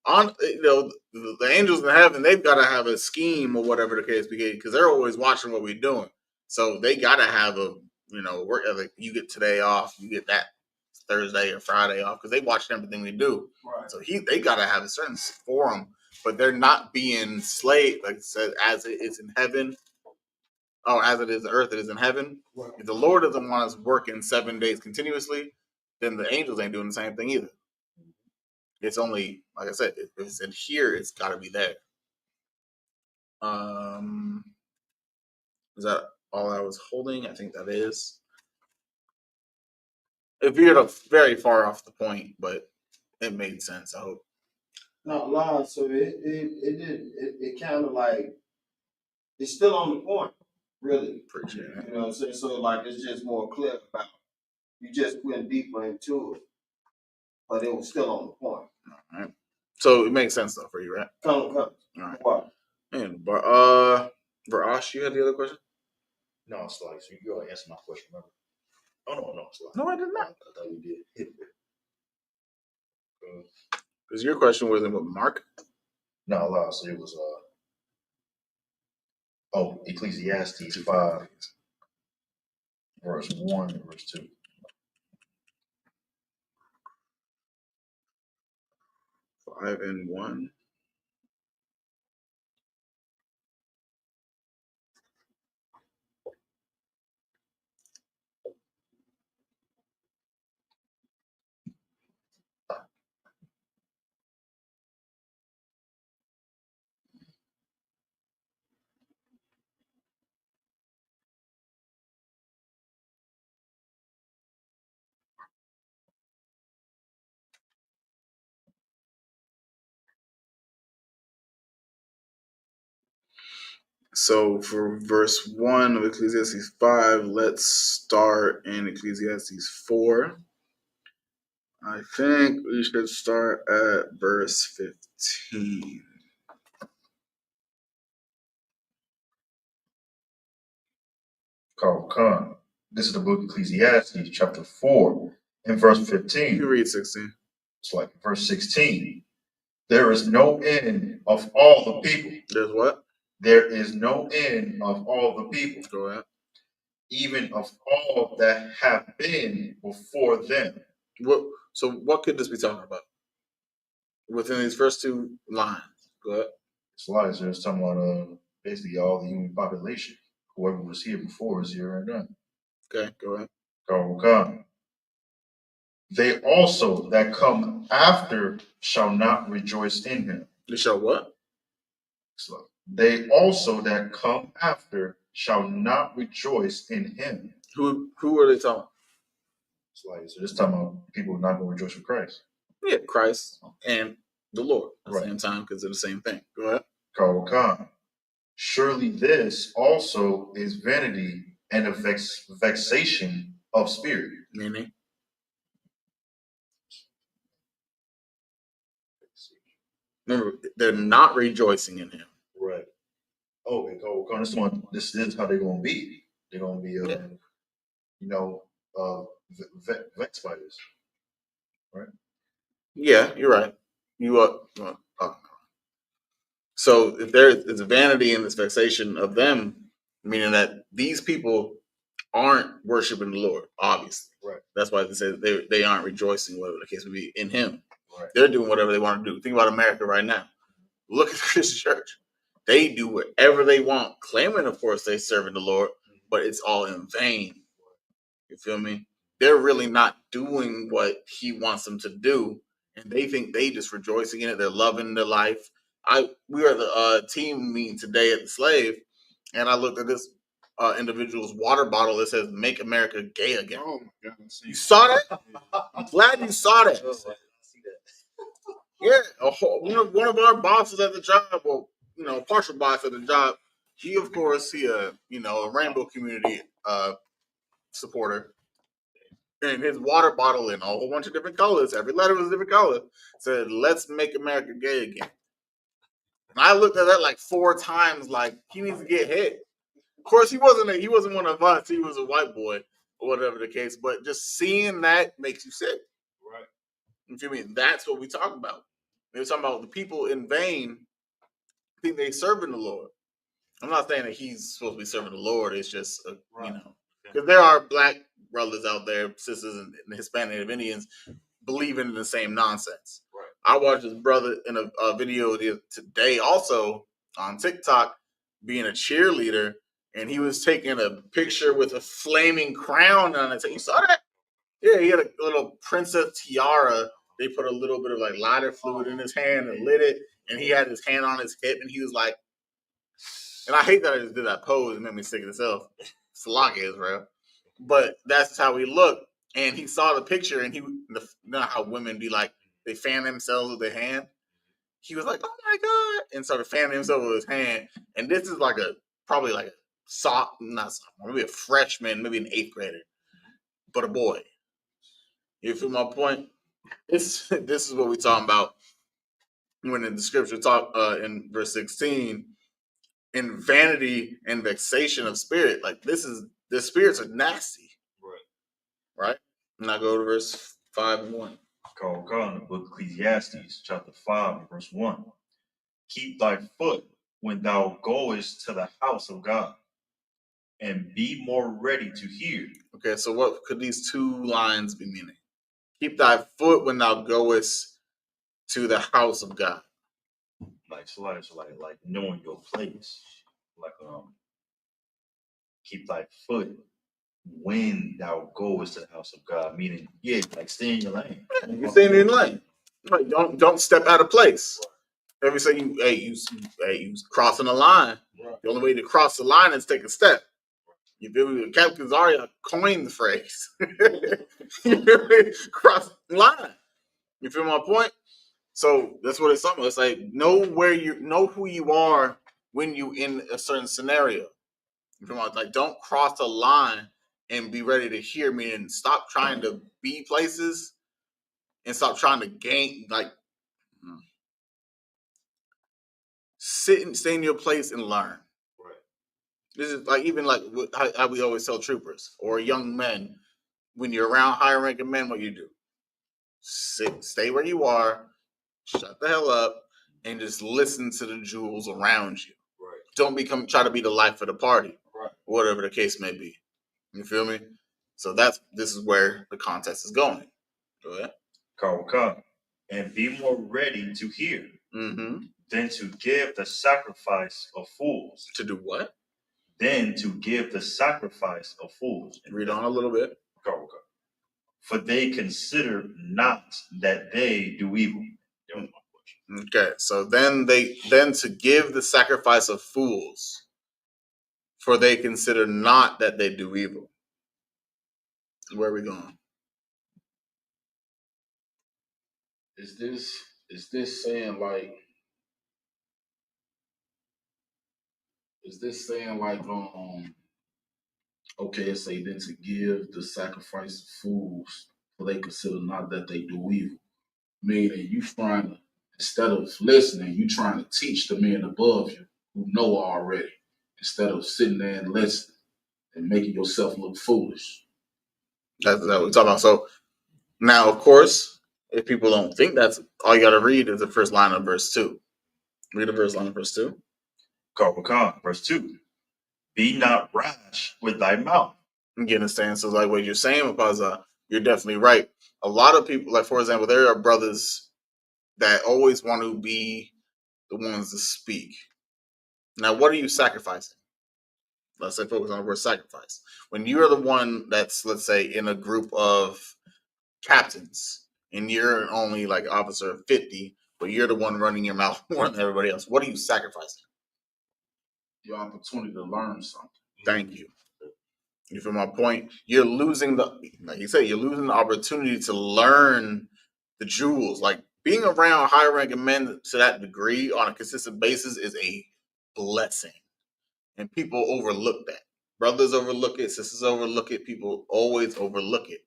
The angels in heaven, they've got to have a scheme or whatever the case be, because they're always watching what we're doing. So they got to have work ethic. You get today off, you get that Thursday or Friday off, because they watch everything we do. Right. So they got to have a certain forum, but they're not being slaved, like I said, as it is in heaven. Oh, as it is the earth, it is in heaven. Right. If the Lord doesn't want us working 7 days continuously, then the angels ain't doing the same thing either. It's only, like I said, if it's in here, it's got to be there. Is that all I was holding? I think that is. It veered very far off the point, but it made sense, I hope. Not lying, so it kind of like it's still on the point, really. Appreciate it. You know what I'm saying? So like it's just more clear about you just went deeper into it, but it was still on the point. All right. So it makes sense though for you, right? Come. All right. What? And Varash, you had the other question? No, it's like so you gotta answer my question, remember? Oh no, it's like No, I did not. I thought you did. Because your question wasn't with Mark. No, lie. So it was Ecclesiastes 5, verse 1 and verse 2. 5 and 1. So for verse 1 of Ecclesiastes 5, let's start in Ecclesiastes 4. I think we should start at verse 15. Khan. This is the book of Ecclesiastes, chapter 4, and verse 15. You read 16. It's like verse 16. There is no end of all the people. There's what? There is no end of all the people. Go ahead. Even of all that have been before them. So what could this be talking about? Within these first two lines. Go ahead. It's lies. There's talking about basically all the human population. Whoever was here before is here right now. Okay, go ahead. Khan. They also that come after shall not rejoice in him. They shall what? So they also that come after shall not rejoice in him. Who are they talking about? It's like, so this time about people not going to rejoice with Christ. Yeah, Christ and the Lord at the Right. same time, because they're the same thing. Go ahead. Khan. Surely this also is vanity and a vexation of spirit. Meaning? Remember, they're not rejoicing in him. Right. Oh, and Khan, this is how they're going to be. They're going to be, vexed by this. Right? Yeah, you're right. You are. So if there is a vanity and this vexation of them, meaning that these people aren't worshiping the Lord, obviously. Right. That's why they say they aren't rejoicing, whatever the case may be, in him. Right. They're doing whatever they want to do. Think about America right now. Look at this church. They do whatever they want, claiming, of course, they're serving the Lord, but it's all in vain. You feel me? They're really not doing what he wants them to do, and they think they just rejoicing in it. They're loving their life. We are the team meeting today at the Slave, and I looked at this individual's water bottle that says "Make America Gay Again." Oh my God! You saw that? I'm glad you saw that. Yeah, one of our bosses at the job, well, partial boss at the job. He, of course, a rainbow community supporter. And his water bottle in a whole bunch of different colors, every letter was a different color, said, "Let's make America gay again." And I looked at that like 4 times, like he needs to get hit. Of course, he wasn't one of us. He was a white boy or whatever the case. But just seeing that makes you sick. Right. You feel me? That's what we talk about. They're talking about the people in vain think they serving the Lord. I'm not saying that he's supposed to be serving the Lord. It's just, because there are black brothers out there, sisters, and Hispanic and Indians believing in the same nonsense. Right. I watched this brother in a video today also on TikTok being a cheerleader, and he was taking a picture with a flaming crown on it. You saw that? Yeah, he had a little princess tiara. They put a little bit of like lighter fluid in his hand and lit it, and he had his hand on his hip, and he was like, and I hate that I just did that pose. It made me sick of itself. Salak Israel. But that's how he looked. And he saw the picture, and you know how women be like, they fan themselves with their hand. He was like, "Oh my God," and started fanning himself with his hand. And this is probably like maybe a freshman, maybe an 8th grader, but a boy. You feel my point? This is what we're talking about when in the scripture talk in verse 16, in vanity and vexation of spirit. Like the spirits are nasty. Right? And I go to verse 5 and 1. Khan, the book of Ecclesiastes, chapter 5, verse 1. Keep thy foot when thou goest to the house of God, and be more ready to hear. Okay, so what could these 2 lines be meaning? Keep thy foot when thou goest to the house of God. Like knowing your place. Like keep thy foot when thou goest to the house of God, meaning like stay in your lane. You stay in your lane. Like don't step out of place. Every say you crossing the line. Right. The only way to cross the line is take a step. You feel me? Captain Zarya coined the phrase. You feel me? Cross the line. You feel my point? So that's what it's talking about. It's like know who you are when you in a certain scenario. Like, don't cross the line and be ready to hear me, and stop trying to be places and stop trying to gain. Like, stay in your place and learn. Right. This is like even like how we always tell troopers or young men, when you're around higher ranking men, what you do? Stay where you are, shut the hell up, and just listen to the jewels around you. Right. Don't try to be the life of the party. Right. Whatever the case may be. You feel me? So this is where the contest is going. Go ahead. Come, and be more ready to hear Mm-hmm. than to give the sacrifice of fools. To do what? Than to give the sacrifice of fools. Read on a little bit. Come. For they consider not that they do evil. Okay, so then to give the sacrifice of fools, for they consider not that they do evil. Where are we going? Is this saying like okay, it say then to give the sacrifice of fools, for they consider not that they do evil. Meaning you trying to, instead of listening, you trying to teach the men above you who know already, instead of sitting there and listening and making yourself look foolish. That's what we're talking about. So now, of course, if people don't think that's all you got to read is the first line of verse 2. Read the first line of verse 2. Verse 2. Be not rash with thy mouth. You understand? So like what you're saying, because you're definitely right. A lot of people, like for example, there are brothers that always want to be the ones to speak. Now, what are you sacrificing? Let's say focus on the word sacrifice. When you're the one that's, let's say, in a group of captains and you're only like officer 50, but you're the one running your mouth more than everybody else, what are you sacrificing? Your opportunity to learn something. Thank you. You feel my point? You're losing like you said, you're losing the opportunity to learn the jewels. Like being around high ranking men to that degree on a consistent basis is a blessing. And people overlook that. Brothers overlook it, sisters overlook it, people always overlook it.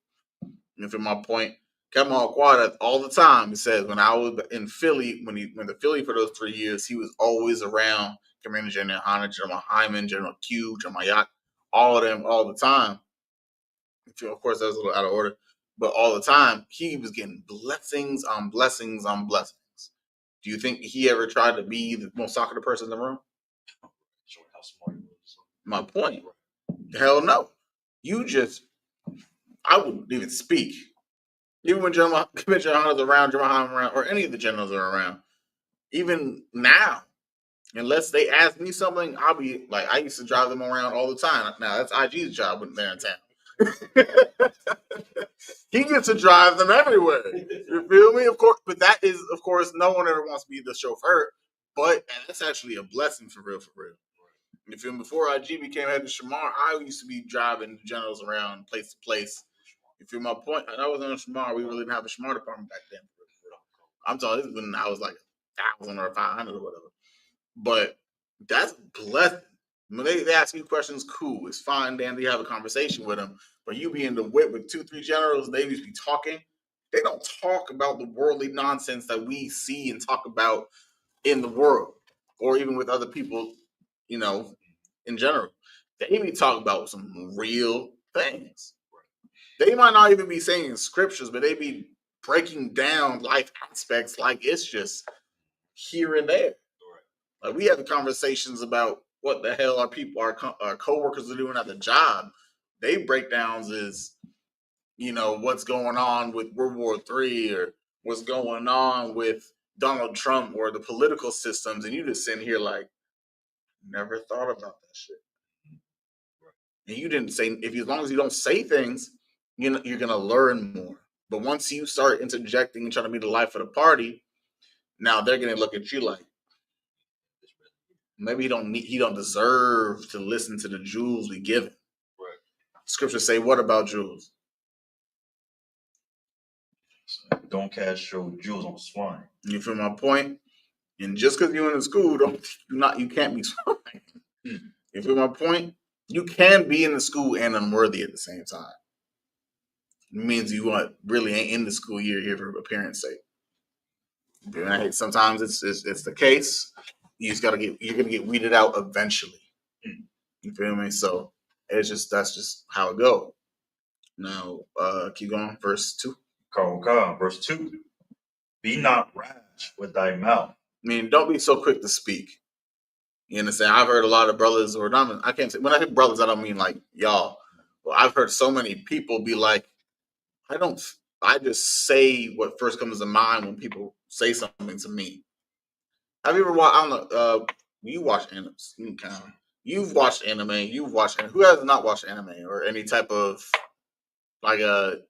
And for my point, Kevin Quad all the time, he says when I was in Philly, when he went to Philly for those 3 years, he was always around Commander General Hanna, General Hyman, General Q, General Yacht, all of them all the time. Of course, that was a little out of order, but all the time he was getting blessings on blessings on blessings. Do you think he ever tried to be the most talkative person in the room? Showing how smart he was. My point. Hell no. I wouldn't even speak. Even when General Hanna's around, General Hyman around, or any of the generals are around. Even now, unless they ask me something, I'll be like, I used to drive them around all the time. Now that's IG's job when they're in town. He gets to drive them everywhere. You feel me? Of course, but that is, of course, no one ever wants to be the chauffeur. But that's actually a blessing for real, for real. You feel me? Before IG became head of Shamar, I used to be driving the generals around place to place. You feel my point? And I was on Shamar. We really didn't have a Shamar department back then. I'm talking, this is when I was like 1,000 or 500 or whatever. But that's blessing. When they ask you questions, cool. It's fine, dandy, have a conversation with them. But you be in the whip with 2-3 generals, they just be talking. They don't talk about the worldly nonsense that we see and talk about in the world. Or even with other people, in general. They be talking about some real things. They might not even be saying scriptures, but they be breaking down life aspects like it's just here and there. Like we have conversations about what the hell our coworkers are doing at the job. They breakdowns is, what's going on with World War III or what's going on with Donald Trump or the political systems, and you just sitting here like, never thought about that shit. And you didn't say, as long as you don't say things, you're gonna learn more. But once you start interjecting and trying to be the life of the party, now they're gonna look at you like, maybe he don't deserve to listen to the jewels we give him. Right. Scriptures say, what about jewels? Don't cast your jewels on swine. You feel my point? And just because you're in the school, you can't be smart. You feel my point? You can be in the school and unworthy at the same time. It means you really ain't in the school year here for appearance sake. And sometimes it's the case. You're gonna get weeded out eventually. You feel me? So that's just how it goes. Now, keep going. Verse 2. Verse 2. Be not rash with thy mouth. I mean, don't be so quick to speak. You understand? I've heard a lot of brothers, or not, I can't say, when I say brothers, I don't mean like y'all. Well, I've heard so many people be like, I just say what first comes to mind when people say something to me. Have you ever watched, I don't know, you watch anime, you've watched anime, who has not watched anime or any type of like a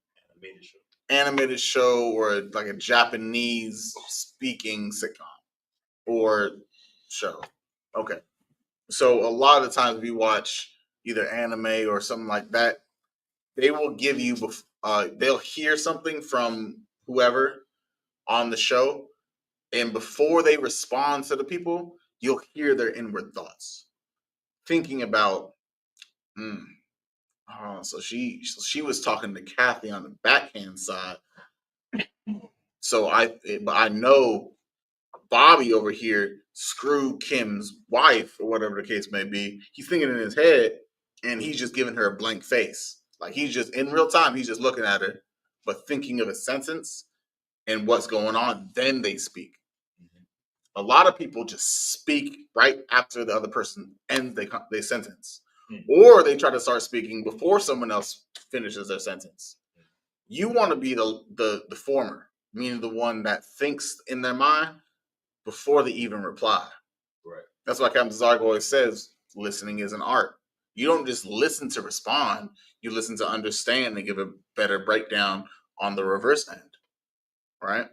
animated show or like a Japanese speaking sitcom or show? Okay. So a lot of the times we watch either anime or something like that, they will give you, they'll hear something from whoever on the show, and before they respond to the people, you'll hear their inward thoughts, thinking about, so she was talking to Kathy on the backhand side, so I know Bobby over here screwed Kim's wife or whatever the case may be. He's thinking in his head, and he's just giving her a blank face. Like he's just in real time, he's just looking at her, but thinking of a sentence and what's going on. Then they speak. A lot of people just speak right after the other person ends their sentence, or they try to start speaking before someone else finishes their sentence. You want to be the former, meaning the one that thinks in their mind before they even reply. Right. That's why Captain Zarg always says listening is an art. You don't just listen to respond, you listen to understand and give a better breakdown on the reverse end. Right?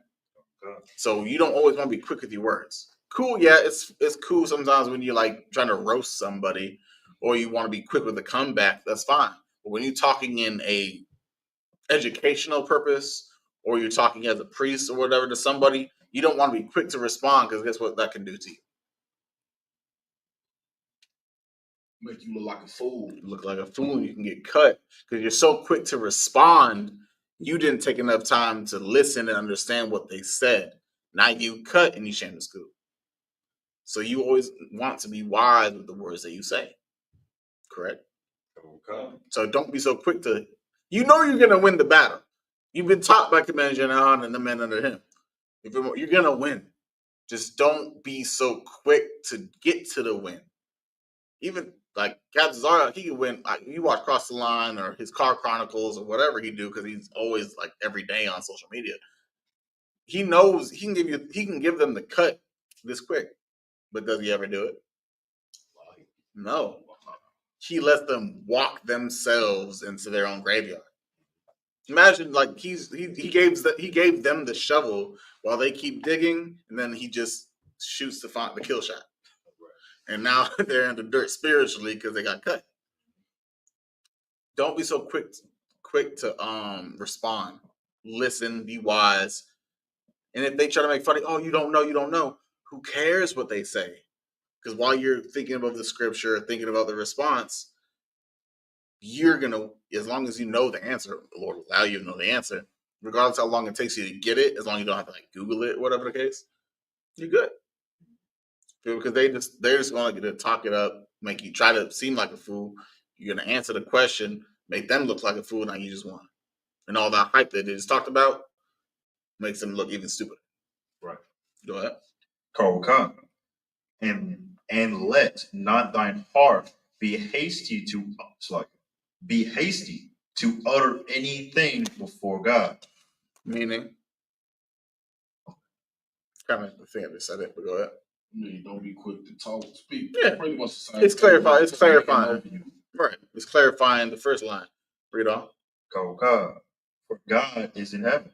So you don't always want to be quick with your words. Cool, yeah, it's cool sometimes when you're like trying to roast somebody or you want to be quick with a comeback, that's fine. But when you're talking in a educational purpose or you're talking as a priest or whatever to somebody, you don't want to be quick to respond because guess what that can do to you? Make you look like a fool. Look like a fool. You can get cut because you're so quick to respond. You didn't take enough time to listen and understand what they said. Now you cut and you shame the scoop. So you always want to be wise with the words that you say. Correct? Okay. So don't be so quick to, you're going to win the battle. You've been taught by Commander General and the men under him. You're going to win. Just don't be so quick to get to the win. Even like Captain Zarya, he can win. Like, you watch Cross the Line or his Car Chronicles or whatever he do, because he's always like every day on social media. He knows he can give them the cut this quick, but does he ever do it? No. He lets them walk themselves into their own graveyard. Imagine like he gave them the shovel while they keep digging, and then he just shoots the kill shot. And now they're in the dirt spiritually because they got cut. Don't be so quick to respond. Listen, be wise. And if they try to make funny, oh, you don't know. Who cares what they say? Because while you're thinking about the scripture, thinking about the response, you're gonna, as long as you know the answer, the Lord will allow you to know the answer, regardless how long it takes you to get it, as long as you don't have to like Google it, whatever the case, you're good. Because they're just going to talk it up, make you try to seem like a fool. You're going to answer the question, make them look like a fool, and you just won. And all that hype that they just talked about makes them look even stupider. Right. Go ahead. Come. And let not thine heart be hasty to utter anything before God. Meaning, kind of the thing I just said it, but go ahead. I mean, don't be quick to talk, speak. Yeah, pretty much the same. It's clarifying. Right. It's clarifying the first line. Read on. For God is in heaven,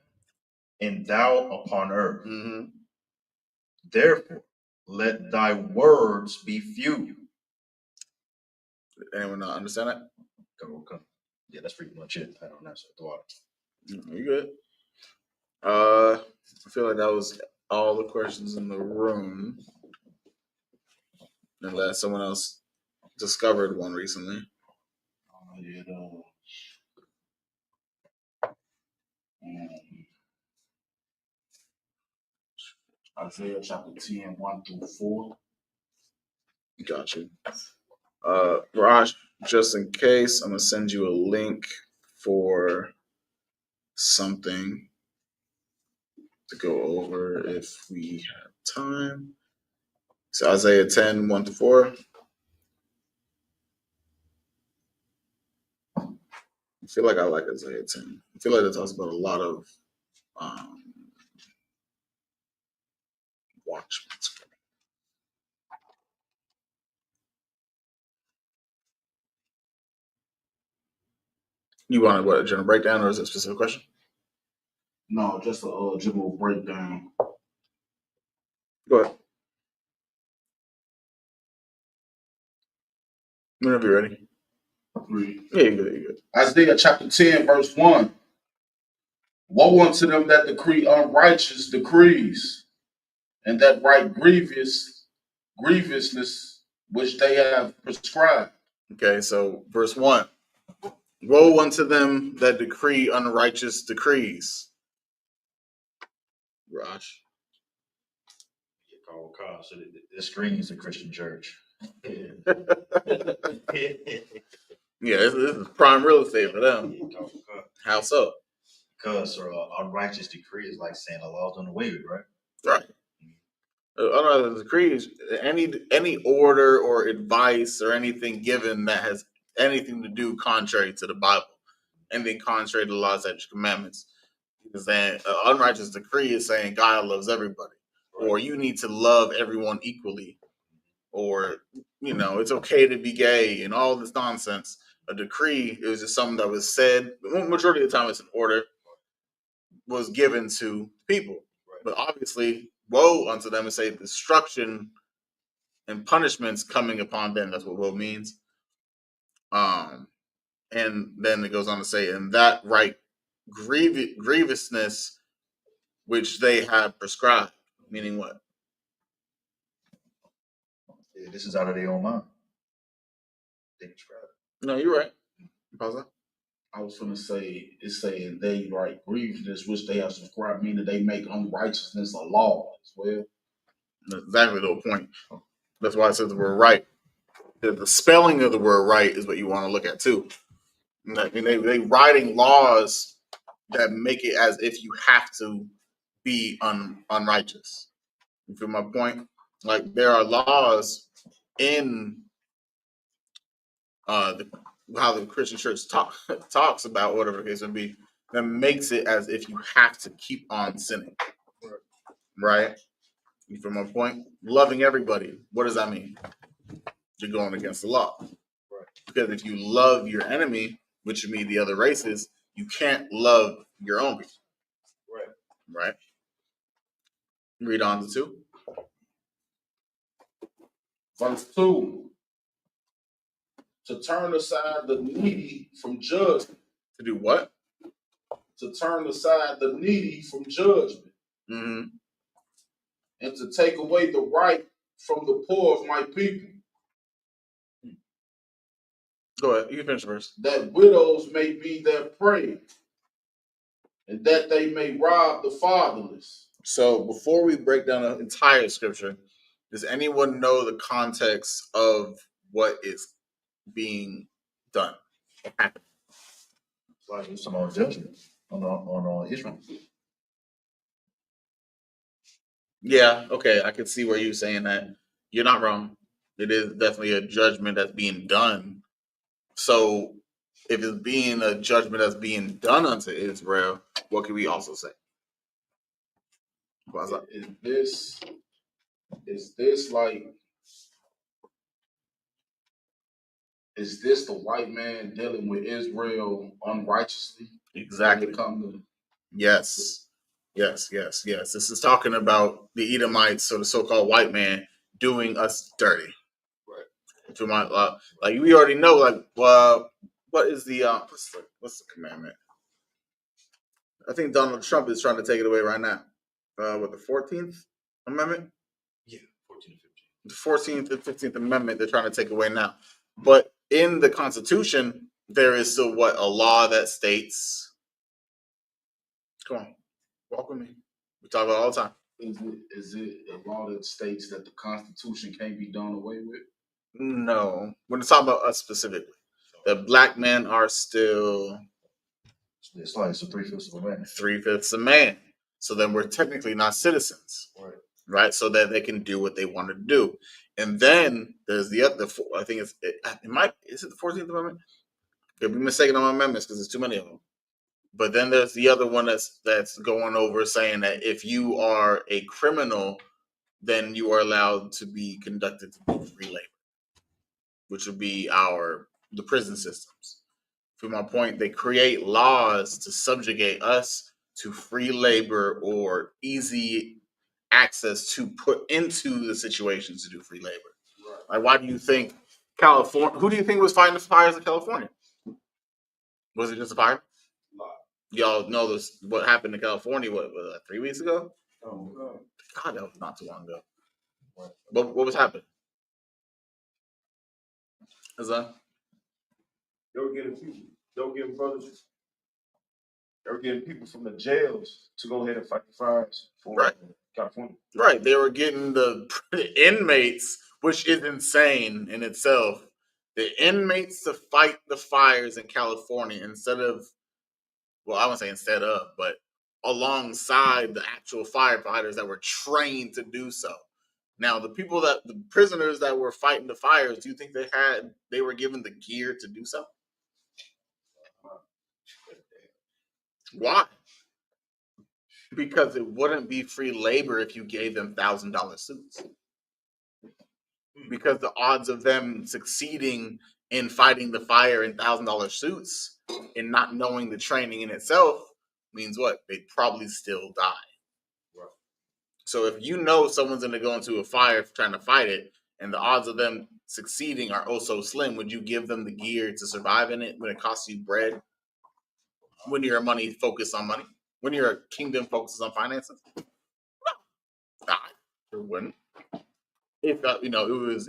and thou upon earth. Mm-hmm. Therefore, let thy words be few. Anyone not understand that? Yeah, that's pretty much it. I don't answer the water. You good? I feel like that was all the questions in the room, unless someone else discovered one recently. Isaiah chapter 10, 1 through 4. Got you. Raj, just in case, I'm going to send you a link for something to go over if we have time. So Isaiah 10, 1 to 4. I feel like I like Isaiah 10. I feel like it talks about a lot of watchmen. You want a general breakdown, or is it a specific question? No, just a general breakdown. Go ahead. Whenever you're ready. Yeah, you're good. Isaiah chapter 10, verse 1. Woe unto them that decree unrighteous decrees, and that write grievousness which they have prescribed. Okay, so verse 1. Woe unto them that decree unrighteous decrees. Raj. So this screams a Christian church. Yeah, this is prime real estate for them. How so? Because unrighteous decree is like saying the law's done away with, right? Right. Unrighteous decrees, any order or advice or anything given that has anything to do contrary to the Bible, anything contrary to the laws, statutes, commandments, is saying unrighteous decree is saying God loves everybody, right, or you need to love everyone equally, or it's okay to be gay and all this nonsense. A decree is just something that was said. Majority of the time, it's an order was given to people, right, but obviously, woe unto them and say destruction and punishments coming upon them. That's what woe means. And then it goes on to say, and that right grievousness which they have prescribed. Meaning what? Yeah, this is out of their own mind. They prescribe it. No, you're right. Pause that. I was going to say, it's saying they write grievousness which they have prescribed, meaning they make unrighteousness a law as well. That's exactly the whole point. That's why I said the word right. The spelling of the word right is what you want to look at too. I mean, they writing laws that make it as if you have to be unrighteous. You feel my point? Like there are laws in how the Christian church talks about whatever the case would be that makes it as if you have to keep on sinning. Right? You feel my point? Loving everybody. What does that mean? You're going against the law. Right. Because if you love your enemy, which would mean the other races, you can't love your own people. Right? Read on to 2. Verse 2. To turn aside the needy from judgment. To do what? To turn aside the needy from judgment. Mm-hmm. And to take away the right from the poor of my people. Go ahead. You can finish first. That widows may be their prey, and that they may rob the fatherless. So before we break down the entire scripture, does anyone know the context of what is being done? It's like it's some judgment on Israel. Yeah, okay. I can see where you're saying that. You're not wrong. It is definitely a judgment that's being done. So if it's being a judgment that's being done unto Israel, what can we also say? Is this the white man dealing with Israel unrighteously? Exactly. Yes. This is talking about the Edomites or the so-called white man doing us dirty. Right. To my like we already know. Like, what is the what's the commandment? I think Donald Trump is trying to take it away right now. With the 14th Amendment? Yeah, 14 and 15. The 14th and 15th Amendment they're trying to take away now. But in the Constitution, there is still a law that states. Come on, walk with me. We talk about it all the time. Is it a law that states that the Constitution can't be done away with? No, we're talking about us specifically. That black men are still It's like it's a 3/5 of a man. 3/5 a man. So then we're technically not citizens, Right. right? So that they can do what they want to do. And then there's the other. I think is it the 14th Amendment? Could be mistaken on my amendments because there's too many of them. But then there's the other one that's going over saying that if you are a criminal, then you are allowed to be conducted to do free labor, which would be the prison systems. To my point, they create laws to subjugate us to free labor or easy access to put into the situations to do free labor. Right. Like, why do you think California? Who do you think was fighting the fires in California? Was it just a fire? Y'all know this. What happened in California? What 3 weeks ago? Oh God, that was not too long ago. What was happening? Is that? They were getting people. They were getting brothers. They were getting people from the jails to go ahead and fight the fires for California. Right. They were getting the inmates, which is insane in itself. The inmates to fight the fires in California instead of, well, I wouldn't say instead of, but alongside the actual firefighters that were trained to do so. Now, the prisoners that were fighting the fires, do you think they were given the gear to do so? Why? Because it wouldn't be free labor if you gave them $1,000 suits. Because the odds of them succeeding in fighting the fire in $1,000 suits and not knowing the training in itself means what? They'd probably still die. Right. So if you know someone's going to go into a fire trying to fight it, and the odds of them succeeding are oh so slim, would you give them the gear to survive in it when it costs you bread? When you're a money focused on money? When you're a kingdom focuses on finances? No. I sure wouldn't. If it was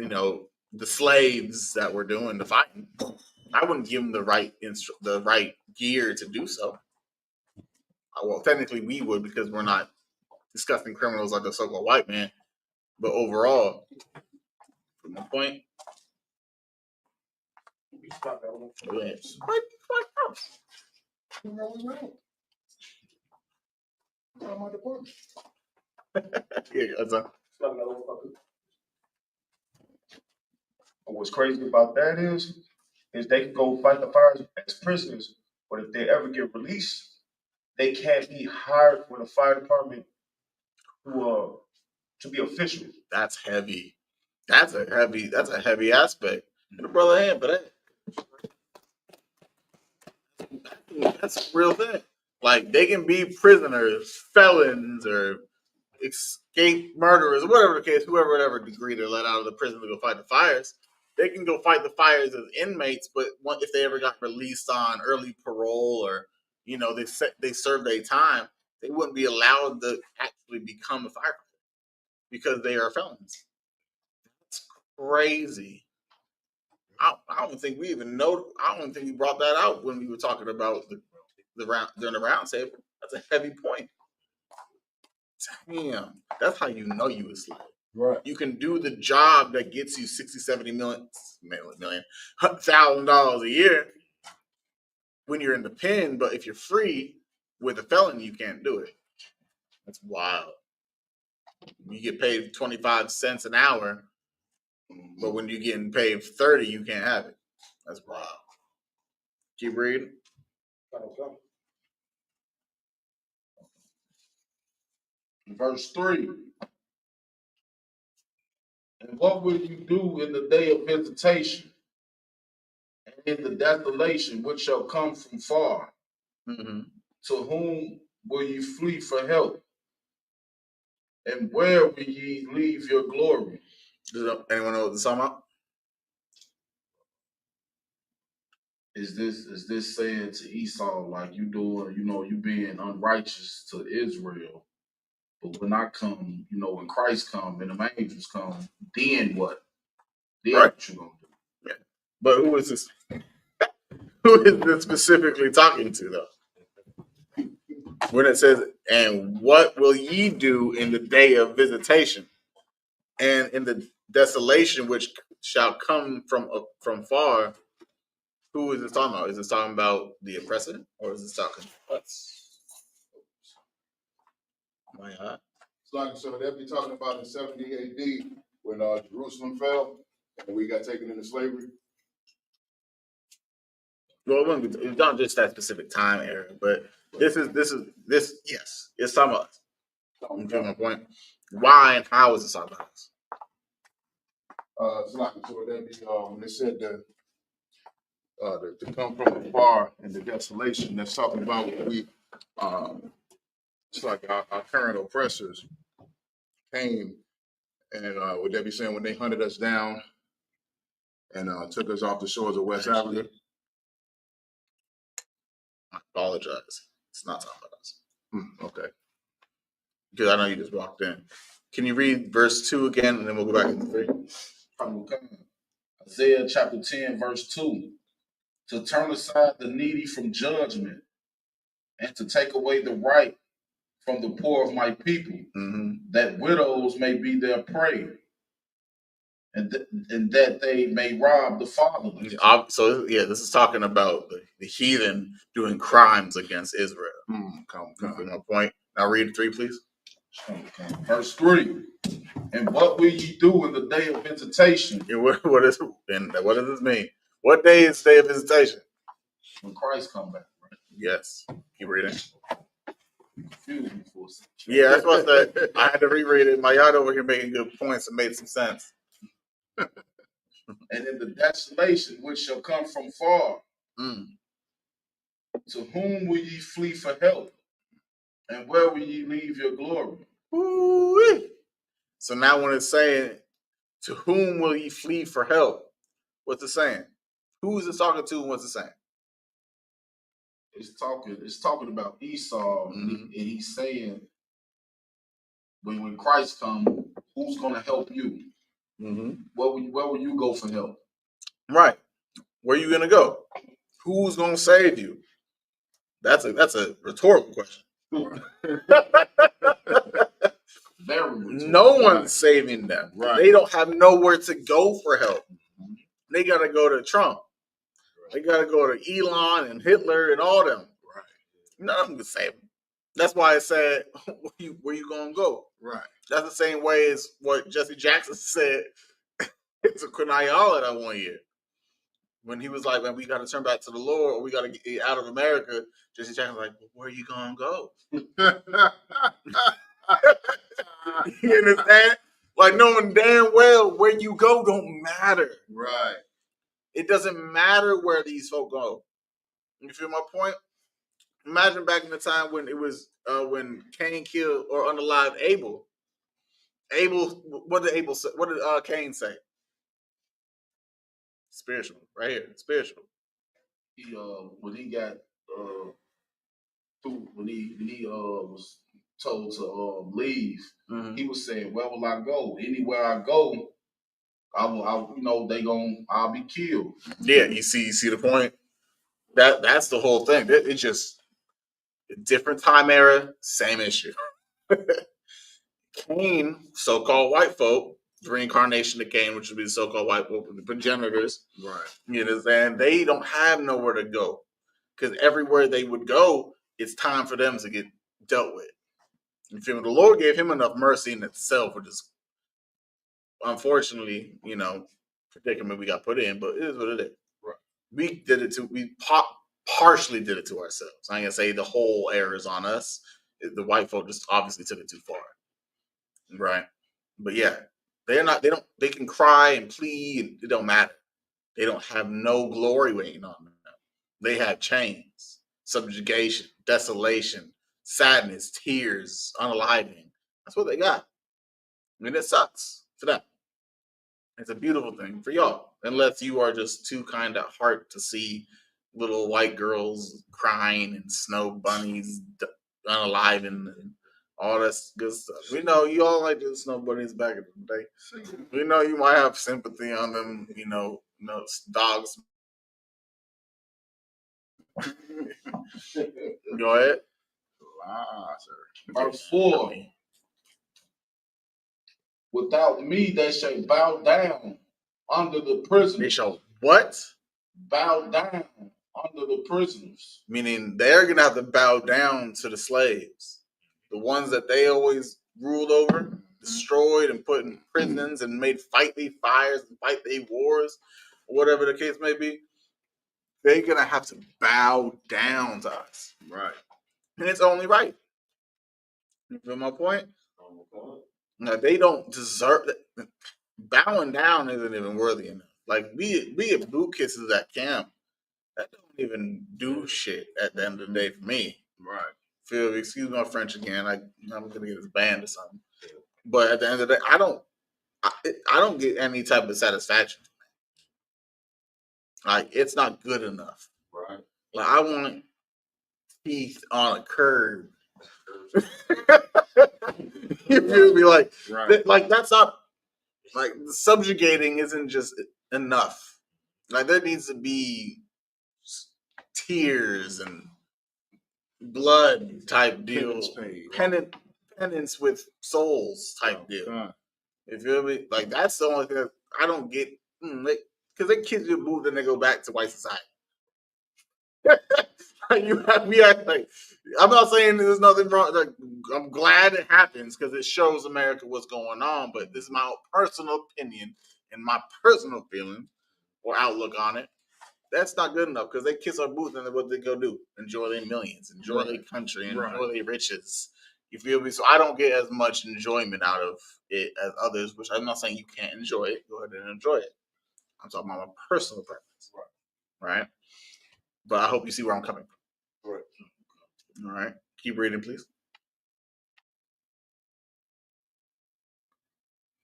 the slaves that were doing the fighting, I wouldn't give them the right gear to do so. Well, technically we would because we're not disgusting criminals like the so-called white man. But overall, from my point, What's crazy about that is they can go fight the fires as prisoners, but if they ever get released, they can't be hired for the fire department to be official. That's heavy. That's a heavy aspect. And the brother hand for that. That's a real thing. Like they can be prisoners, felons, or escape murderers, whatever the case, whatever degree they're let out of the prison to go fight the fires. They can go fight the fires as inmates, but if they ever got released on early parole or they served their time, they wouldn't be allowed to actually become a firefighter because they are felons. It's crazy. I don't think we even know. I don't think we brought that out when we were talking about the round during the round table. That's a heavy point. Damn, that's how you know you a slave. Right. You can do the job that gets you $60, $70 $1,000 a year when you're in the pen, but if you're free with a felony, you can't do it. That's wild. You get paid 25 cents an hour, but when you're getting paid 30, you can't have it. That's wild. Keep reading. Verse 3. And what will you do in the day of visitation and in the desolation which shall come from far? Mm-hmm. To whom will you flee for help? And where will ye leave your glory? Does anyone know what this is talking about? Is this saying to Esau like you doing, you being unrighteous to Israel, But when I come, when Christ come and the angels come, then what? Then Right. what you gonna do? Yeah. But who is this? Who is this specifically talking to, though? When it says, "And what will ye do in the day of visitation, and in the desolation which shall come from far"? Who is this talking about? Is this talking about the oppressor, or is this talking us? My God. So they'll be talking about in 70 AD when Jerusalem fell and we got taken into slavery. Well, it's not just that specific time era, but this. Yes, it's talking about us. You get my point? Why and how is this talking about us? So that'd be when they said to come from afar and the desolation. That's talking about we. It's like our current oppressors came, and would they be saying when they hunted us down and took us off the shores of West Africa? I apologize. It's not talking about us. Okay. Because I know you just walked in. Can you read verse 2 again, and then we'll go back into 3? Isaiah chapter 10, verse 2. To turn aside the needy from judgment and to take away the right from the poor of my people, that widows may be their prey, and that they may rob the fatherless. So, yeah, this is talking about the heathen doing crimes against Israel. Come. My point. Now read 3, please. Verse 3. And what will ye do in the day of visitation? Yeah, what does this mean? What day is the day of visitation? When Christ come back, right? Yes. Keep reading. Confused me for a second. Yeah, that's what I said. I had to reread it. My yard over here making good points and made some sense. And in the desolation which shall come from far, to whom will ye flee for help? And where will ye leave your glory? Ooh-wee. So now when it's saying, to whom will ye flee for help? What's it saying? Who is it talking to and what's it saying? It's talking about Esau, and he's saying, when Christ comes, who's going to help you? Where will you go for help? Right. Where are you going to go? Who's going to save you? That's a rhetorical question. No one's saving them. Right. They don't have nowhere to go for help. They got to go to Trump. They got to go to Elon and Hitler and all them. Right. None of them can save them. That's why I said, where you going to go? Right. That's the same way as what Jesse Jackson said to Kunayala that one year. When he was like, man, we got to turn back to the Lord, or we got to get out of America. Jesse Jackson was like, well, where are you going to go? You understand? Like, knowing damn well where you go don't matter. Right. It doesn't matter where these folk go. You feel my point? Imagine back in the time when it was when Cain killed or unalived Abel. What did Cain say? Spiritual, right here. Spiritual. He when he got when he was told to leave, he was saying, "Where will I go? Anywhere I go, I'll be killed." Yeah, you see the point. That's the whole thing. It's just a different time era, same issue. Cain, so-called white folk, the reincarnation of Cain, which would be the so-called white folk, the progenitors. Right. You know, and they don't have nowhere to go because everywhere they would go, it's time for them to get dealt with. You feel me? The Lord gave him enough mercy in itself, which is unfortunately, predicament we got put in, but it is what it is. Right. We did it partially did it to ourselves. I ain't gonna say the whole error is on us. The white folk just obviously took it too far. Right. But yeah, they can cry and plead, and it don't matter. They don't have no glory waiting on them. They have chains, subjugation, desolation, sadness, tears, unaliving. That's what they got. I mean, it sucks for them. It's a beautiful thing for y'all, unless you are just too kind of heart to see little white girls crying and snow bunnies unaliving and all that's good stuff. We know you all like the snow bunnies back in the day. We know you might have sympathy on them, dogs. Go ahead. Verse 4. Without me, they shall bow down under the prisoners. They shall what? Bow down under the prisoners. Meaning they're going to have to bow down to the slaves. The ones that they always ruled over, destroyed and put in prisons and made fight their fires and fight their wars, or whatever the case may be. They're going to have to bow down to us. Right. And it's only right. You feel my point? Now, they don't deserve that. Bowing down isn't even worthy enough. Like, we get boot kisses at camp. That don't even do shit at the end of the day for me. Right. Feel, excuse my French again. I'm gonna get this banned or something. But at the end of the day, I don't get any type of satisfaction. Like, it's not good enough. Right. Like, I want teeth on a curb. You feel me? Like, right. Like that's not like subjugating isn't just enough. Like, there needs to be tears and blood type deal, penance with souls type deal. You feel me? Like, that's the only thing that I don't get. Because they kids you boot, then they go back to white society. I'm not saying there's nothing wrong. Like, I'm glad it happens because it shows America what's going on. But this is my personal opinion and my personal feeling or outlook on it. That's not good enough because they kiss our boots and then what they go do? Enjoy their millions, enjoy their country, enjoy their riches. You feel me? So I don't get as much enjoyment out of it as others, which I'm not saying you can't enjoy it. Go ahead and enjoy it. I'm talking about my personal preference. Right? But I hope you see where I'm coming from. Right. All right. Keep reading, please.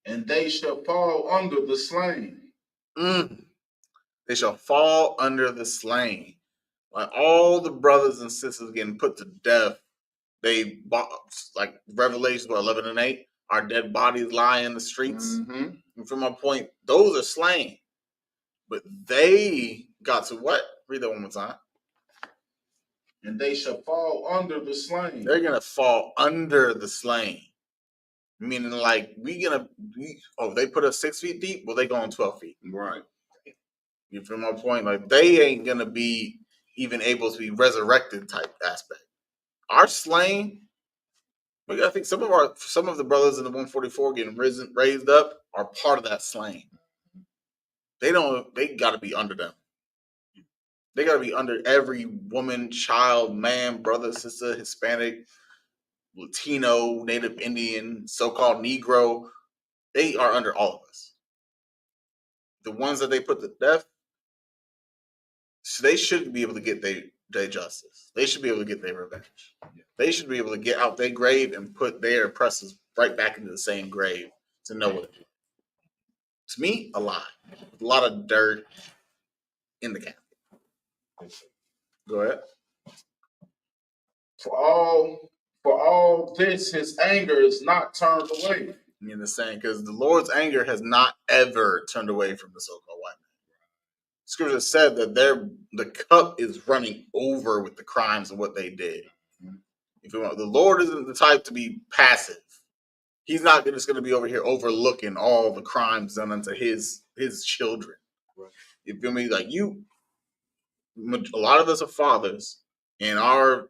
And they shall fall under the slain. They shall fall under the slain. Like, all the brothers and sisters getting put to death, they, like Revelation 11 and 8, our dead bodies lie in the streets. And from my point, those are slain. But they got to what? Read that one more time. And they shall fall under the slain. They're going to fall under the slain. Meaning, like, they put us 6 feet deep, well, they going 12 feet. Right. You feel my point? Like, they ain't going to be even able to be resurrected type aspect. Our slain, I think some of the brothers in the 144 getting raised up are part of that slain. They got to be under them. They got to be under every woman, child, man, brother, sister, Hispanic, Latino, Native Indian, so-called Negro. They are under all of us. The ones that they put to death, so they should be able to get their justice. They should be able to get their revenge. They should be able to get out their grave and put their oppressors right back into the same grave to know what to do. To me, a lot of dirt in the camp. Go ahead. For all this, his anger is not turned away. You know, saying because the Lord's anger has not ever turned away from the so-called white man. Scripture said that the cup is running over with the crimes of what they did. If you want, the Lord isn't the type to be passive. He's not just going to be over here overlooking all the crimes done unto his children. Right. You feel me? Like, a lot of us are fathers, and our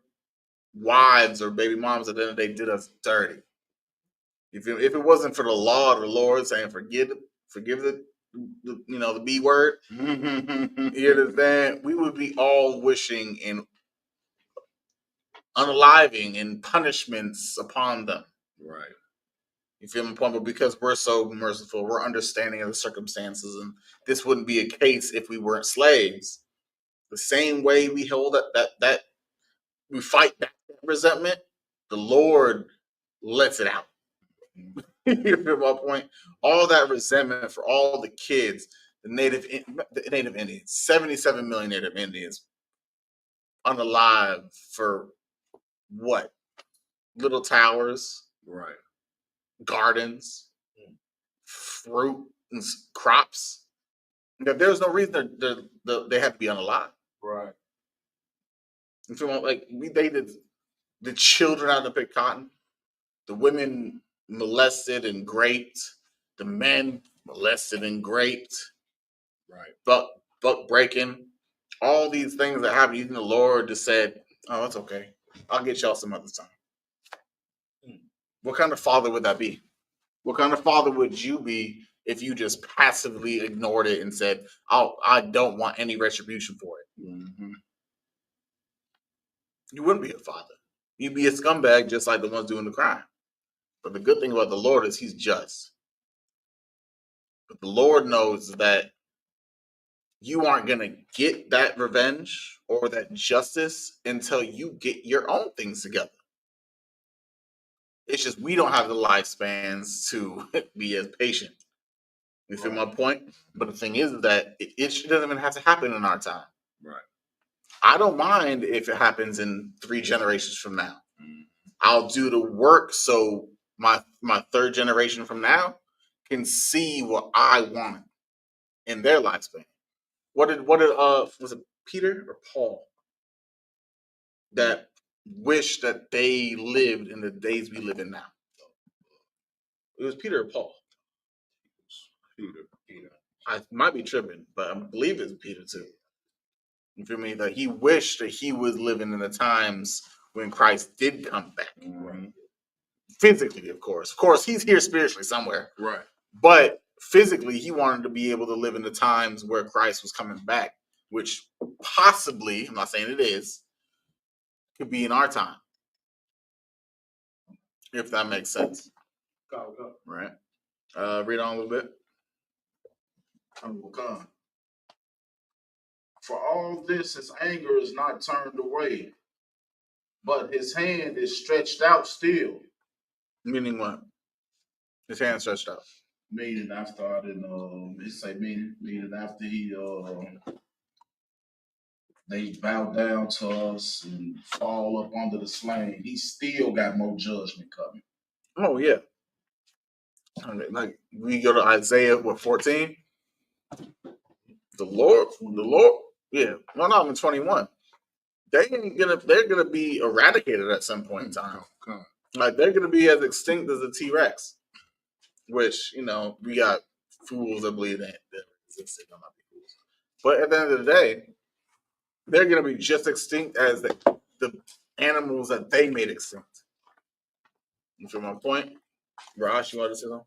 wives or baby moms at the end of the day did us dirty. If it wasn't for the law of the Lord saying forgive the B word, you understand? We would be all wishing and unaliving and punishments upon them. Right. You feel my point? But because we're so merciful, we're understanding of the circumstances, and this wouldn't be a case if we weren't slaves. The same way we hold that we fight back that resentment, the Lord lets it out. You feel my point? All that resentment for all the kids, the Native Indians, 77 million Native Indians, unalive for what? little towers, Right. gardens, fruit and crops. There's no reason they have to be unalive. Right. You feel like they did the children out to pick cotton, the women molested and raped, the men molested and raped, Right. buck breaking, all these things that happen. Even the Lord just said, "Oh, that's okay. I'll get y'all some other time." What kind of father would that be? What kind of father would you be if you just passively ignored it and said, I don't want any retribution for it? Mm-hmm. You wouldn't be a father. You'd be a scumbag just like the ones doing the crime. But the good thing about the Lord is he's just. But the Lord knows that you aren't going to get that revenge or that justice until you get your own things together. It's just we don't have the lifespans to be as patient. You feel my point? But the thing is that it doesn't even have to happen in our time. Right. I don't mind if it happens in 3 generations from now. Mm-hmm. I'll do the work so my 3rd generation from now can see what I want in their lifespan. What did was it Peter or Paul that wished that they lived in the days we live in now? It was Peter or Paul. Peter. I might be tripping, but I believe it's Peter too. You feel me? That he wished that he was living in the times when Christ did come back. Mm-hmm. Physically, of course. Of course, he's here spiritually somewhere. Right. But physically, he wanted to be able to live in the times where Christ was coming back, which possibly, I'm not saying it is, could be in our time. If that makes sense. Go. Right. Read on a little bit. God. For all this, his anger is not turned away, but his hand is stretched out still. Meaning what? His hand stretched out. Meaning after I didn't, it say meaning after they bow down to us and fall up under the slain, he still got more judgment coming. Oh yeah. Like we go to Isaiah 14. The Lord, yeah. No, not even 21. They're gonna be eradicated at some point in time. Like they're gonna be as extinct as the T-Rex. Which, we got fools that believe that existed. I'm not fools. But at the end of the day, they're gonna be just extinct as the animals that they made extinct. You feel my point? Rosh, you want to say something?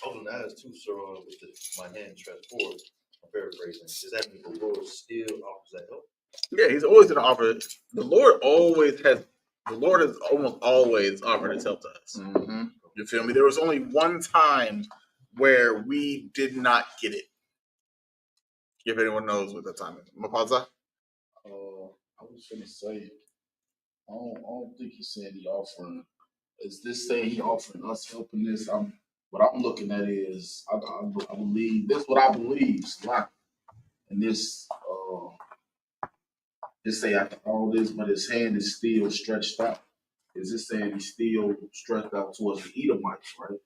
Other than that, too, sir, with my hand stretched forward, I'm paraphrasing. Does that mean the Lord still offers that help? Yeah, he's always going to offer it. The Lord has almost always offered his help to us. Mm-hmm. You feel me? There was only one time where we did not get it. If anyone knows what that time is. Mapaza? I was going to say, I don't think he said he offering. Is this saying he offering us help in this? What I'm looking at is, I believe, this is what I believe, Slack. And this, this say after all this, but his hand is still stretched out. Is this saying he's still stretched out towards the Edomites, right?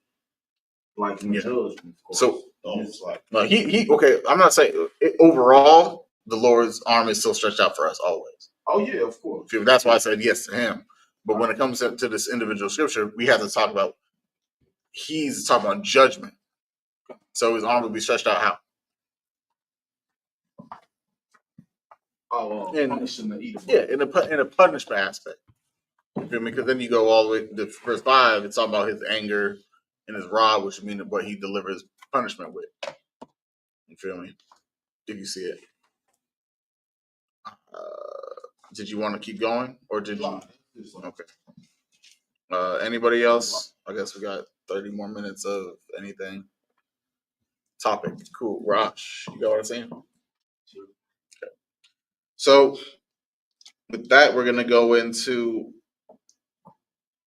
Like in judgment, of course. So, okay, I'm not saying, overall, the Lord's arm is still stretched out for us always. Oh, yeah, of course. That's why I said yes to him. But when it comes to this individual scripture, we have to talk about, he's talking about judgment. So his arm will be stretched out how? Punishing the Edomites. Yeah, in a punishment aspect. You feel me? Because then you go all the way to verse 5, it's all about his anger and his rod, which means what he delivers punishment with. You feel me? Did you see it? Did you want to keep going? Or did you? Okay. Anybody else? I guess we got 30 more minutes of anything. Topic. Cool. Rosh, you got what I'm saying? Okay. So, with that, we're going to go into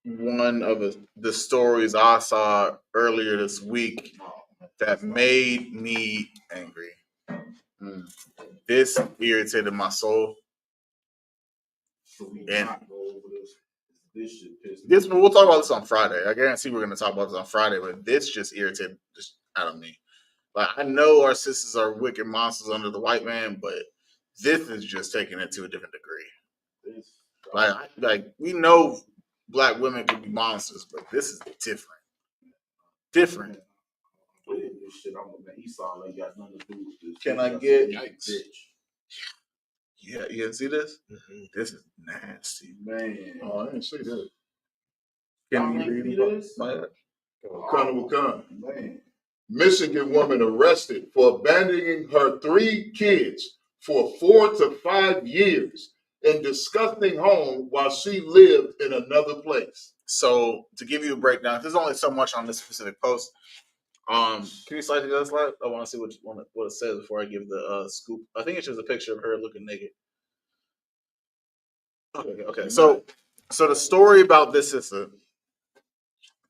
one of the stories I saw earlier this week that made me angry. This irritated my soul. And not go over this shit pissed me this, we'll talk about this on Friday. I guarantee we're going to talk about this on Friday, but this just irritated just out of me. Like, I know our sisters are wicked monsters under the white man, but this is just taking it to a different degree. Like we know black women can be monsters, but this is different. Different. This shit, I'm the Esau ain't got nothing to do with this. Can I get? Yikes. Yeah, you see this? Mm-hmm. This is nasty, man. Oh, I didn't see that. Can you read this? Man. Michigan woman arrested for abandoning her 3 kids for 4 to 5 years in disgusting home while she lived in another place. So to give you a breakdown, there's only so much on this specific post. Can you slide to the other slide? I want to see what it says before I give the scoop. I think it's just a picture of her looking naked. Okay. So the story about this sister.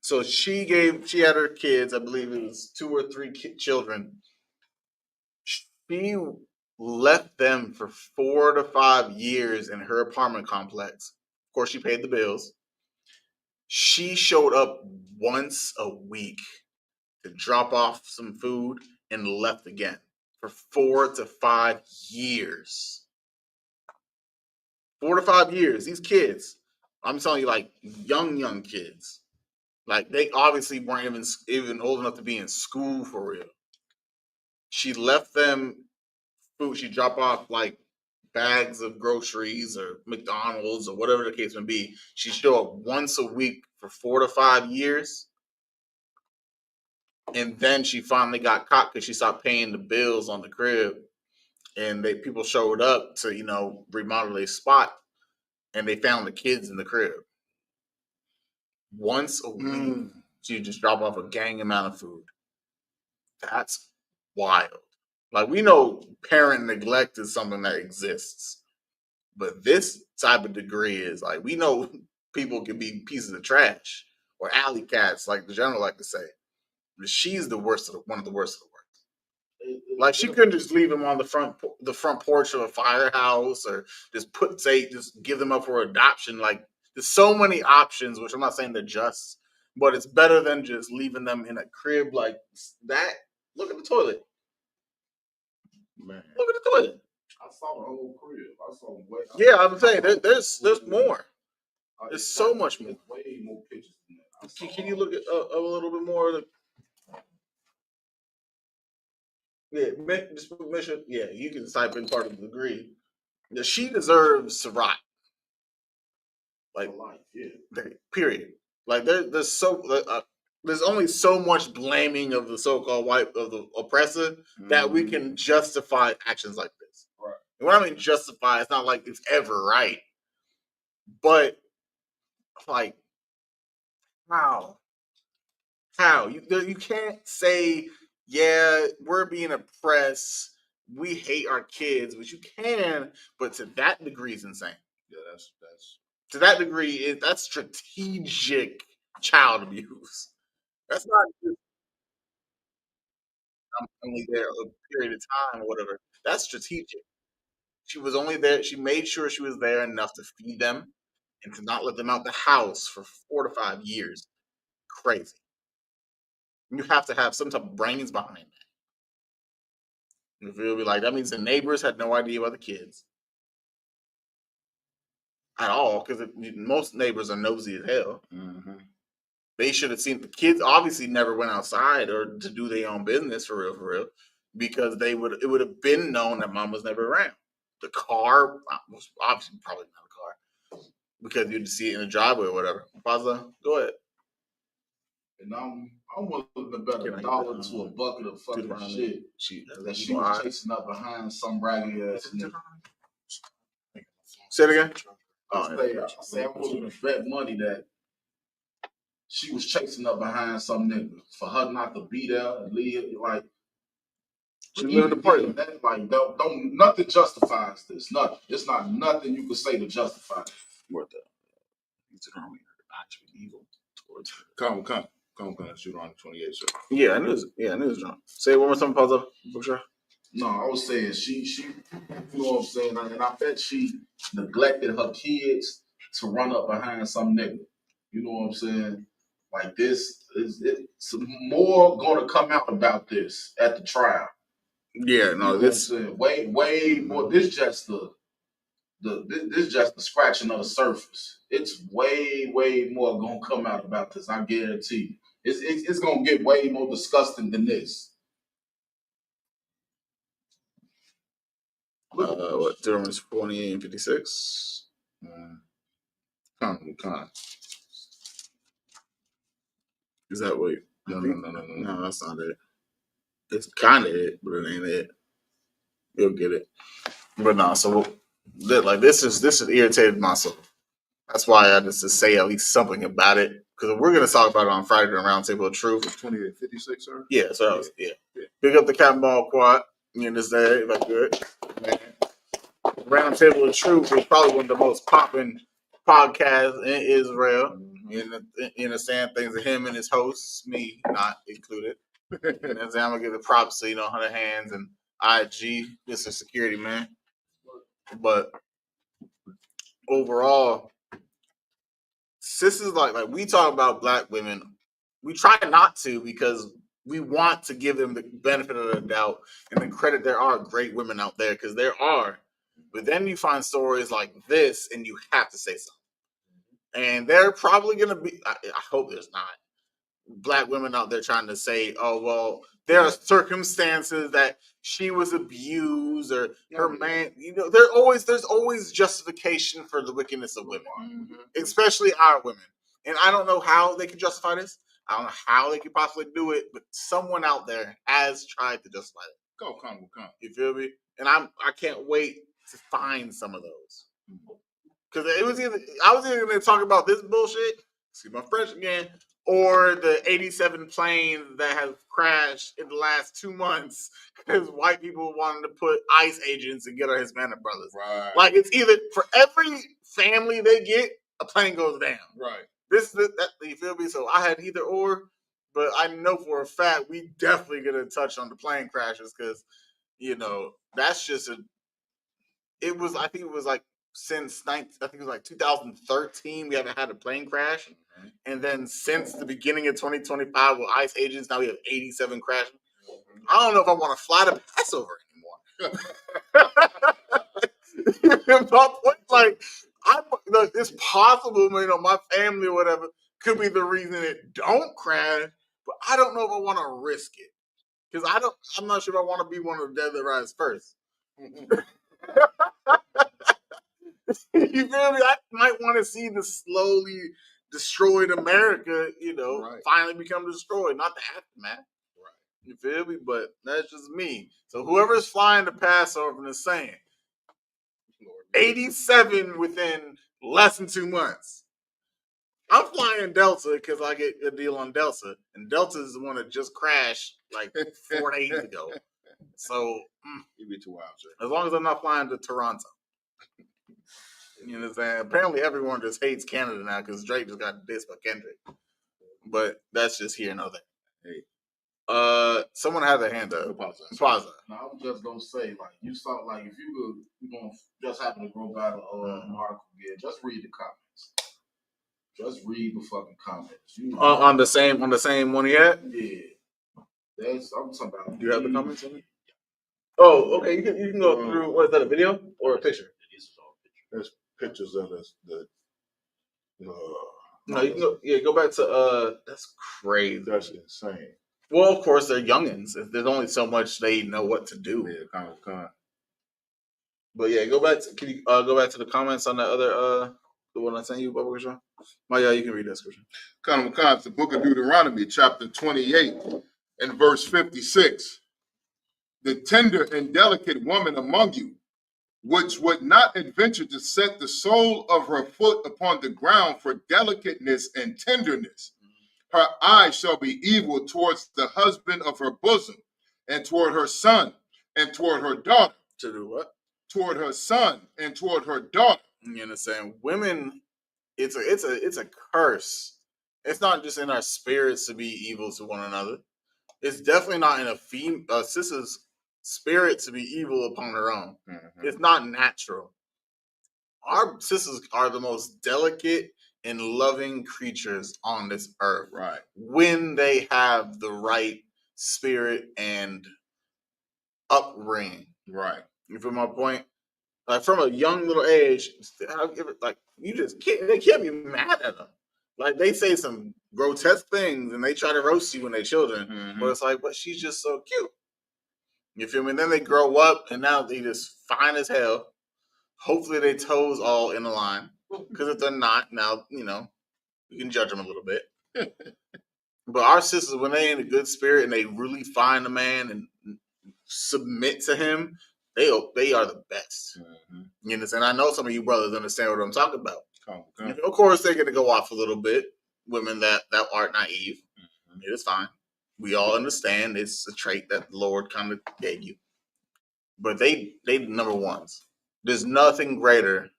So she had her kids. I believe it was 2 or 3 children. She left them for 4 to 5 years in her apartment complex. Of course, she paid the bills. She showed up once a week to drop off some food and left again for 4 to 5 years. 4 to 5 years. These kids, I'm telling you, like young kids, like they obviously weren't even old enough to be in school for real. She left them food. She dropped off like bags of groceries or McDonald's or whatever the case may be. She showed up once a week for 4 to 5 years. And then she finally got caught because she stopped paying the bills on the crib. And people showed up to, remodel their spot. And they found the kids in the crib. Once a week, she just drop off a gang amount of food. That's wild. Like, we know parent neglect is something that exists. But this type of degree is like, we know people can be pieces of trash or alley cats, like the general like to say. But she's one of the worst of the worst. Like, she couldn't just leave them on the front porch of a firehouse or just give them up for adoption. Like, there's so many options, which I'm not saying they're just, but it's better than just leaving them in a crib like that. Look at the toilet. Man. Look at the toilet. I saw the whole crib. I saw way. Yeah, I'm saying there's more. There's so much more. Way more pictures than that. Can you look at a little bit more? Yeah, just make sure. Yeah, you can type in part of the degree. Yeah, she deserves to rot. Like, yeah. Period. Like there's only so much blaming of the so-called of the oppressor that we can justify actions like this. Right. And when I mean justify, it's not like it's ever right, but like how you can't say, yeah, we're being oppressed, we hate our kids, but you can, but to that degree is insane. Yeah, that's to that degree, that's strategic child abuse. That's not just I'm only there a period of time or whatever. That's strategic. She was only there. She made sure she was there enough to feed them and to not let them out the house for 4 to 5 years. Crazy. You have to have some type of brains behind that. If you'll be like, that means the neighbors had no idea about the kids at all, because most neighbors are nosy as hell. Mm-hmm. They should have seen the kids. Obviously, never went outside or to do their own business for real, because it would have been known that mom was never around. The car was obviously probably not a car because you'd see it in the driveway or whatever. Pazza, go ahead. And I'm willing to bet $1 to a bucket of fucking shit that she was chasing up behind some raggedy ass nigga. Say it again. I'm willing to bet money that she was chasing up behind some nigga for her not to be there and leave. Like, she lived in the party. Like, don't nothing justifies this. Nothing. It's not nothing you can say to justify it. What the? Actually evil towards her. Come. Shoot on 28, sir. Yeah, I knew it was wrong. Say it one more time, Pazza. Bookshaw. No, I was saying she, you know what I'm saying, and I bet she neglected her kids to run up behind some nigga. You know what I'm saying? Like this is it's more gonna come out about this at the trial. Yeah, no, this way more. This just this just the scratching of the surface. It's way more gonna come out about this. I guarantee you. It's gonna get way more disgusting than this. What Deuteronomy 48 and 56? Con. Is that wait? No, that's not it. It's kind of it, but it ain't it. You'll get it. But no, so like this is irritated myself. That's why I just to say at least something about it because we're gonna talk about it on Friday during Roundtable of Truth. 2856, sir. Yeah, so that was, yeah. Big up the Captain Ball Quad. You understand? Like good, man. Roundtable of Truth is probably one of the most popping podcasts in Israel. You understand things of him and his hosts, me not included. And I'm gonna give the props to 100 Hands and IG, Mr. Security Man. But overall, this is like we talk about black women. We try not to because we want to give them the benefit of the doubt and the credit. There are great women out there because there are. But then you find stories like this and you have to say something. And they're probably going to be, I hope there's not, black women out there trying to say, oh, well, there are circumstances that she was abused or her man, there's always justification for the wickedness of women, especially our women. And I don't know how they can justify this. I don't know how they could possibly do it, but someone out there has tried to justify it. Come. You feel me? And I can't wait to find some of those. Because I was either going to talk about this bullshit, see my French again, or the 87 planes that have crashed in the last 2 months because white people wanted to put ICE agents and get our Hispanic brothers. Right. Like it's either for every family they get, a plane goes down. Right. That you feel me? So I had either or, but I know for a fact we definitely gonna touch on the plane crashes because that's just I think it was like since 2013 we haven't had a plane crash, and then since the beginning of 2025 with ICE agents now we have 87 crashes. I don't know if I want to fly to Passover anymore. My point, it's possible, my family or whatever could be the reason it don't crash, but I don't know if I want to risk it because I'm not sure if I want to be one of the dead that rise first. You feel me? I might want to see the slowly destroyed America, finally become destroyed, not the aftermath. Right. You feel me? But that's just me. So whoever's flying to Passover is saying 87 within less than 2 months. I'm flying Delta because I get a deal on Delta, and Delta is the one that just crashed like 4 days ago. So you'd be too wild, sir. As long as I'm not flying to Toronto. You know what I'm saying? Apparently everyone just hates Canada now because Drake just got dissed by Kendrick. But that's just here and there. Hey. Someone had their hand up. Plaza. No, I was just gonna say, you saw, if you gonna just happen to go by the article again, just read the comments. Just read the fucking comments. On the same one yet? Yeah. I'm talking about. Do you have the comments on it? Oh, okay. You can go through. What is that? A video or a picture? There's pictures of the. No, you can go. Yeah, go back to. That's crazy. That's insane. Well, of course they're youngins. There's only so much they know what to do. Yeah, kind of. But yeah, go back. Can you go back to the comments on the other the one I sent you, Bubba Christian? Yeah, you can read that scripture. Kind of the book of Deuteronomy, chapter 28, and verse 56. The tender and delicate woman among you, which would not adventure to set the sole of her foot upon the ground for delicateness and tenderness. Her eye shall be evil towards the husband of her bosom, and toward her son, and toward her daughter. To do what? Toward her son, and toward her daughter. You understand? Women, it's a curse. It's not just in our spirits to be evil to one another. It's definitely not in a sister's spirit to be evil upon her own. Mhm. It's not natural. Our sisters are the most delicate and loving creatures on this earth. Right. When they have the right spirit and upbringing. Right. You feel my point? Like from a young little age, like you just can't. They can't be mad at them. Like they say some grotesque things and they try to roast you when they're children, Mhm. but it's like, but she's just so cute. You feel me? And then they grow up and now they just fine as hell. Hopefully their toes all in the line, because if they're not, now you know you can judge them a little bit. But our sisters, when they in a good spirit and they really find a man and submit to him, they are the best. Mhm. You understand? I know some of you brothers understand what I'm talking about. Okay. Of course, they're going to go off a little bit. Women that aren't naive, it is fine. We all understand it's a trait that the Lord kind of gave you. But they number ones. There's nothing greater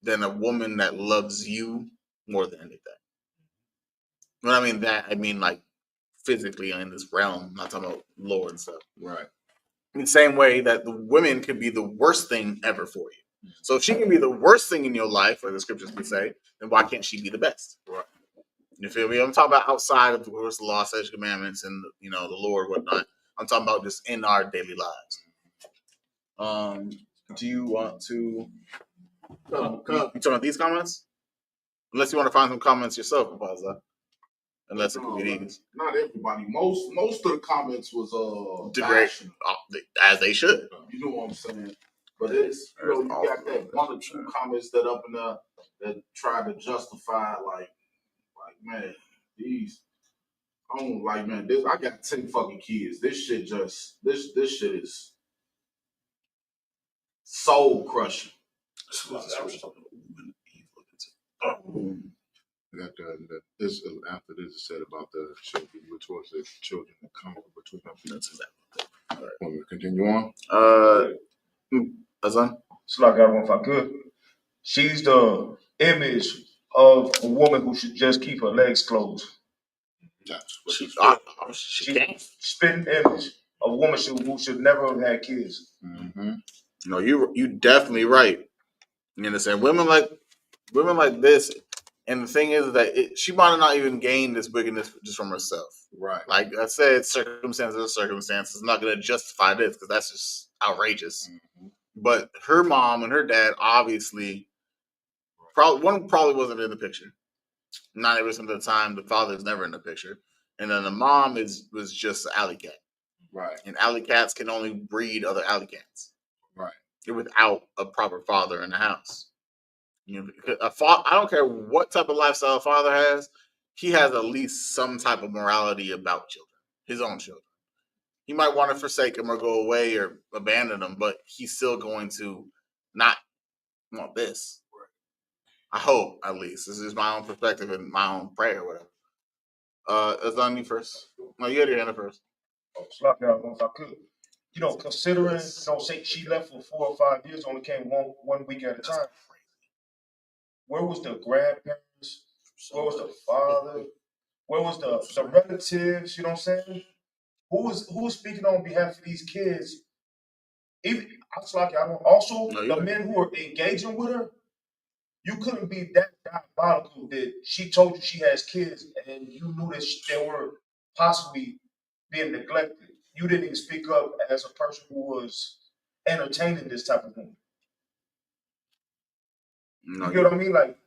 than a woman that loves you more than anything. When I mean that, I mean like physically in this realm. I'm not talking about Lord stuff. Right. In the same way that the women could be the worst thing ever for you. So if she can be the worst thing in your life, or the scriptures would say, then why can't she be the best? Right. You feel me? I'm talking about outside of, of course, the law, statutes, commandments, and the Lord, whatnot. I'm talking about just in our daily lives. Do you want to? You talking about these comments? Unless you want to find some comments yourself, Paza. Unless it could be these. Not everybody. Most of the comments was Degrade, as they should. You know what I'm saying? But it's you got that one or two comments that up in there that try to justify like man, these I don't like man. This I got 10 fucking kids. This shit just this shit is soul crushing. That this after this is said about the children, which was the children that come between them. That's exactly. All right. Want me to continue on? Azan? So like I don't know if I could. She's the image of a woman who should just keep her legs closed. She can't. Spitting image of a woman who should never have had kids. Mm-hmm. No, you definitely right. You understand? Women like this, and the thing is that she might have not even gained this wickedness just from herself. Right. Like I said, circumstances. I'm not going to justify this because that's just outrageous. Mm-hmm. But her mom and her dad obviously, probably wasn't in the picture. 90% of the time, the father's never in the picture, and then the mom was just an alley cat. Right. And alley cats can only breed other alley cats. Right. Without a proper father in the house. I don't care what type of lifestyle a father has, he has at least some type of morality about children, his own children. He might want to forsake them or go away or abandon them, but he's still going to not want this. I hope, at least. This is my own perspective and my own prayer or whatever. It's on you first. No, you had your hand up first. Oh, slap me out if I could. Considering, say she left for 4 or 5 years, only came one week at a time. Where was the grandparents? Where was the father? Where was the relatives? You know what I'm saying? Who was speaking on behalf of these kids? Even the men who were engaging with her. You couldn't be that diabolical that she told you she has kids and you knew that they were possibly being neglected. You didn't even speak up as a person who was entertaining this type of woman. No, you get what I mean? Like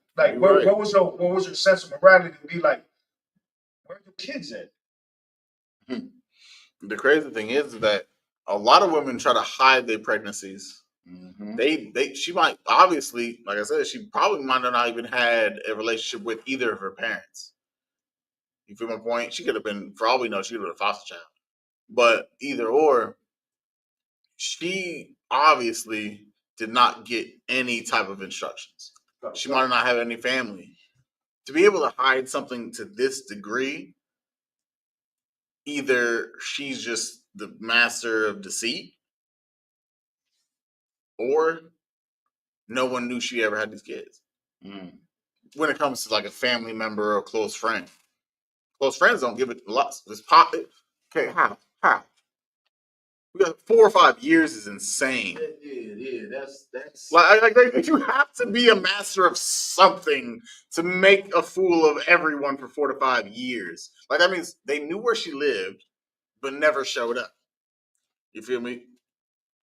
what was your sense of morality to be like, where are your kids at? The crazy thing is that a lot of women try to hide their pregnancies. Mm-hmm. She might obviously, like I said, she probably might not even had a relationship with either of her parents. You feel my point? She could have been, for all we know, she could have been a foster child. But either or, she obviously did not get any type of instructions. She might not have any family. To be able to hide something to this degree, either she's just the master of deceit, or no one knew she ever had these kids. When it comes to like a family member or a close friend. Close friends don't give it lots. It's pop it. Okay, how? We got 4 or 5 years is insane. Yeah. That's like you have to be a master of something to make a fool of everyone for 4 to 5 years. Like that means they knew where she lived, but never showed up. You feel me?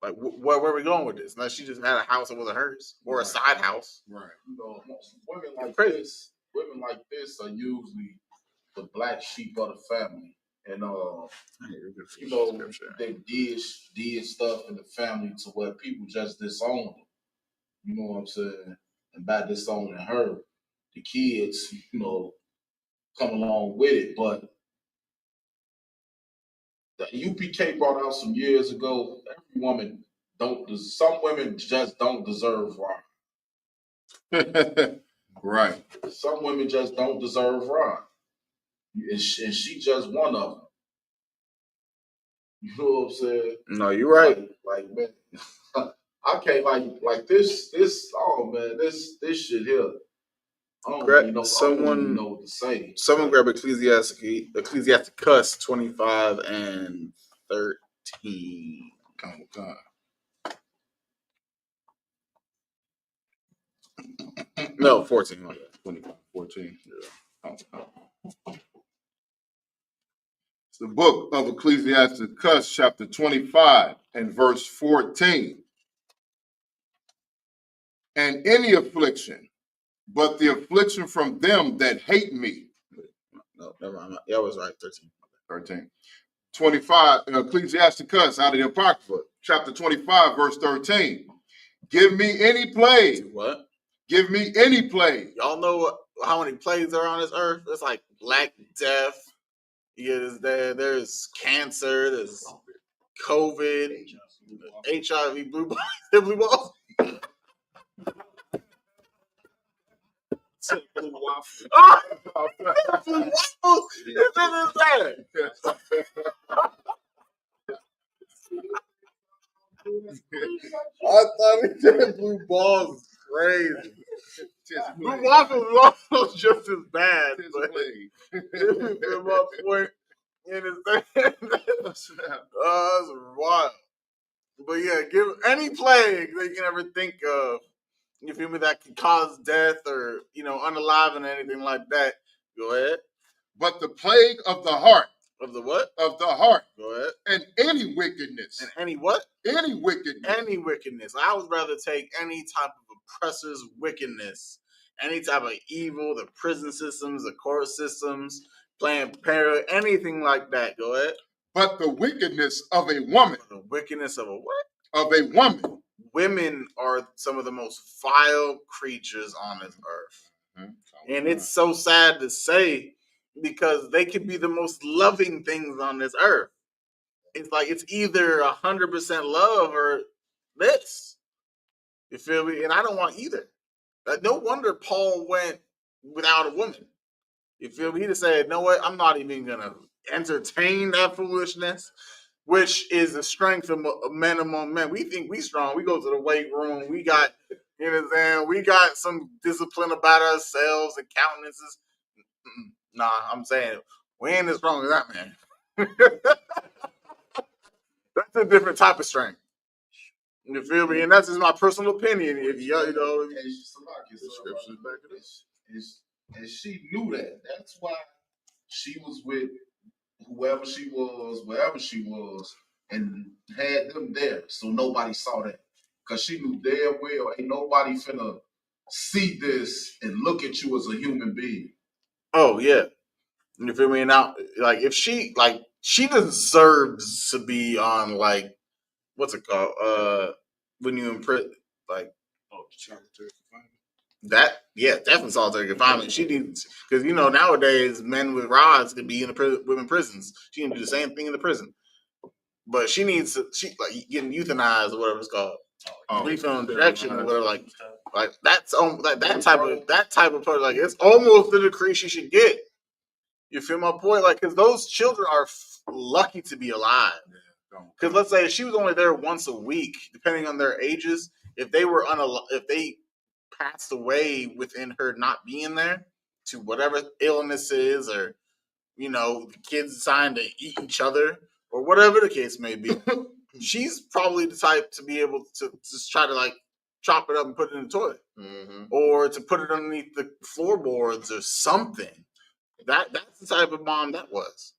Like where are we going with this? Now she just had a house that wasn't hers or a side house. right. Women like this are usually the black sheep of the family, and they did stuff in the family to where people just disowned them. You know what I'm saying? And by disowning her, the kids, come along with it. But the UPK brought out some years ago. Some women just don't deserve Ron. Right. Some women just don't deserve Ron. And she just one of them. You know what I'm saying? No, you're right. Like man, I can't like this. Oh man, this shit here. I don't even know what to say. Someone grab Ecclesiasticus 25 and 13. Come on. No, 14. 25, 14. Yeah. It's the book of Ecclesiasticus, chapter 25 and verse 14. And any affliction, but the affliction from them that hate me. No, never mind. Yeah, I was right. 13. 25, Ecclesiasticus out of the Apocrypha, chapter 25, verse 13. Give me any plague. What? Give me any plague. Y'all know how many plagues are on this earth? It's like Black Death. Yeah, there's cancer. There's COVID, HIV, blue balls. Blue waffles. Oh, blue waffles. It's in his I thought he said blue balls. Crazy. Blue waffles is almost just as bad. But my point in his thing. That's wild. But yeah, give any plague that you can ever think of. You feel me? That could cause death or unaliving or anything like that. Go ahead. But the plague of the heart. Of the what? Of the heart. Go ahead. And any wickedness. And any what? Any wickedness. Any wickedness. I would rather take any type of oppressor's wickedness, any type of evil, the prison systems, the court systems, Planned Parenthood, anything like that. Go ahead. But the wickedness of a woman. The wickedness of a what? Of a woman. Women are some of the most vile creatures on this earth. Mm-hmm. And it's so sad to say because they could be the most loving things on this earth. It's like it's either 100% love or this. You feel me? And I don't want either. Like, no wonder Paul went without a woman. You feel me? He just said, "No what? I'm not even gonna entertain that foolishness," which is the strength of men among men. We think we strong. We go to the weight room. We got, we got some discipline about ourselves and countenances. Nah, I'm saying we ain't as strong as that man. That's a different type of strength. You feel me? And that's just my personal opinion. If and she knew that. That's why she was with whoever she was, wherever she was, and had them there, so nobody saw that. Because she knew damn well ain't nobody finna see this and look at you as a human being. Oh yeah. You feel me? Now, like, if she deserves to be on, like, what's it called? When you in prison, like, solitary confinement. That, yeah, definitely solitary confinement. She needs, because nowadays men with rods can be in the women prisons. She can do the same thing in the prison, but she needs like getting euthanized or whatever it's called, lethal injection or whatever. Like that's that type of person. Like, it's almost the decree she should get. You feel my point? Like, because those children are lucky to be alive. Because let's say she was only there once a week, depending on their ages. If they passed away within her not being there to whatever illness is, or the kids deciding to eat each other, or whatever the case may be, she's probably the type to be able to just try to like chop it up and put it in the toilet, or to put it underneath the floorboards or something. That's the type of mom that was.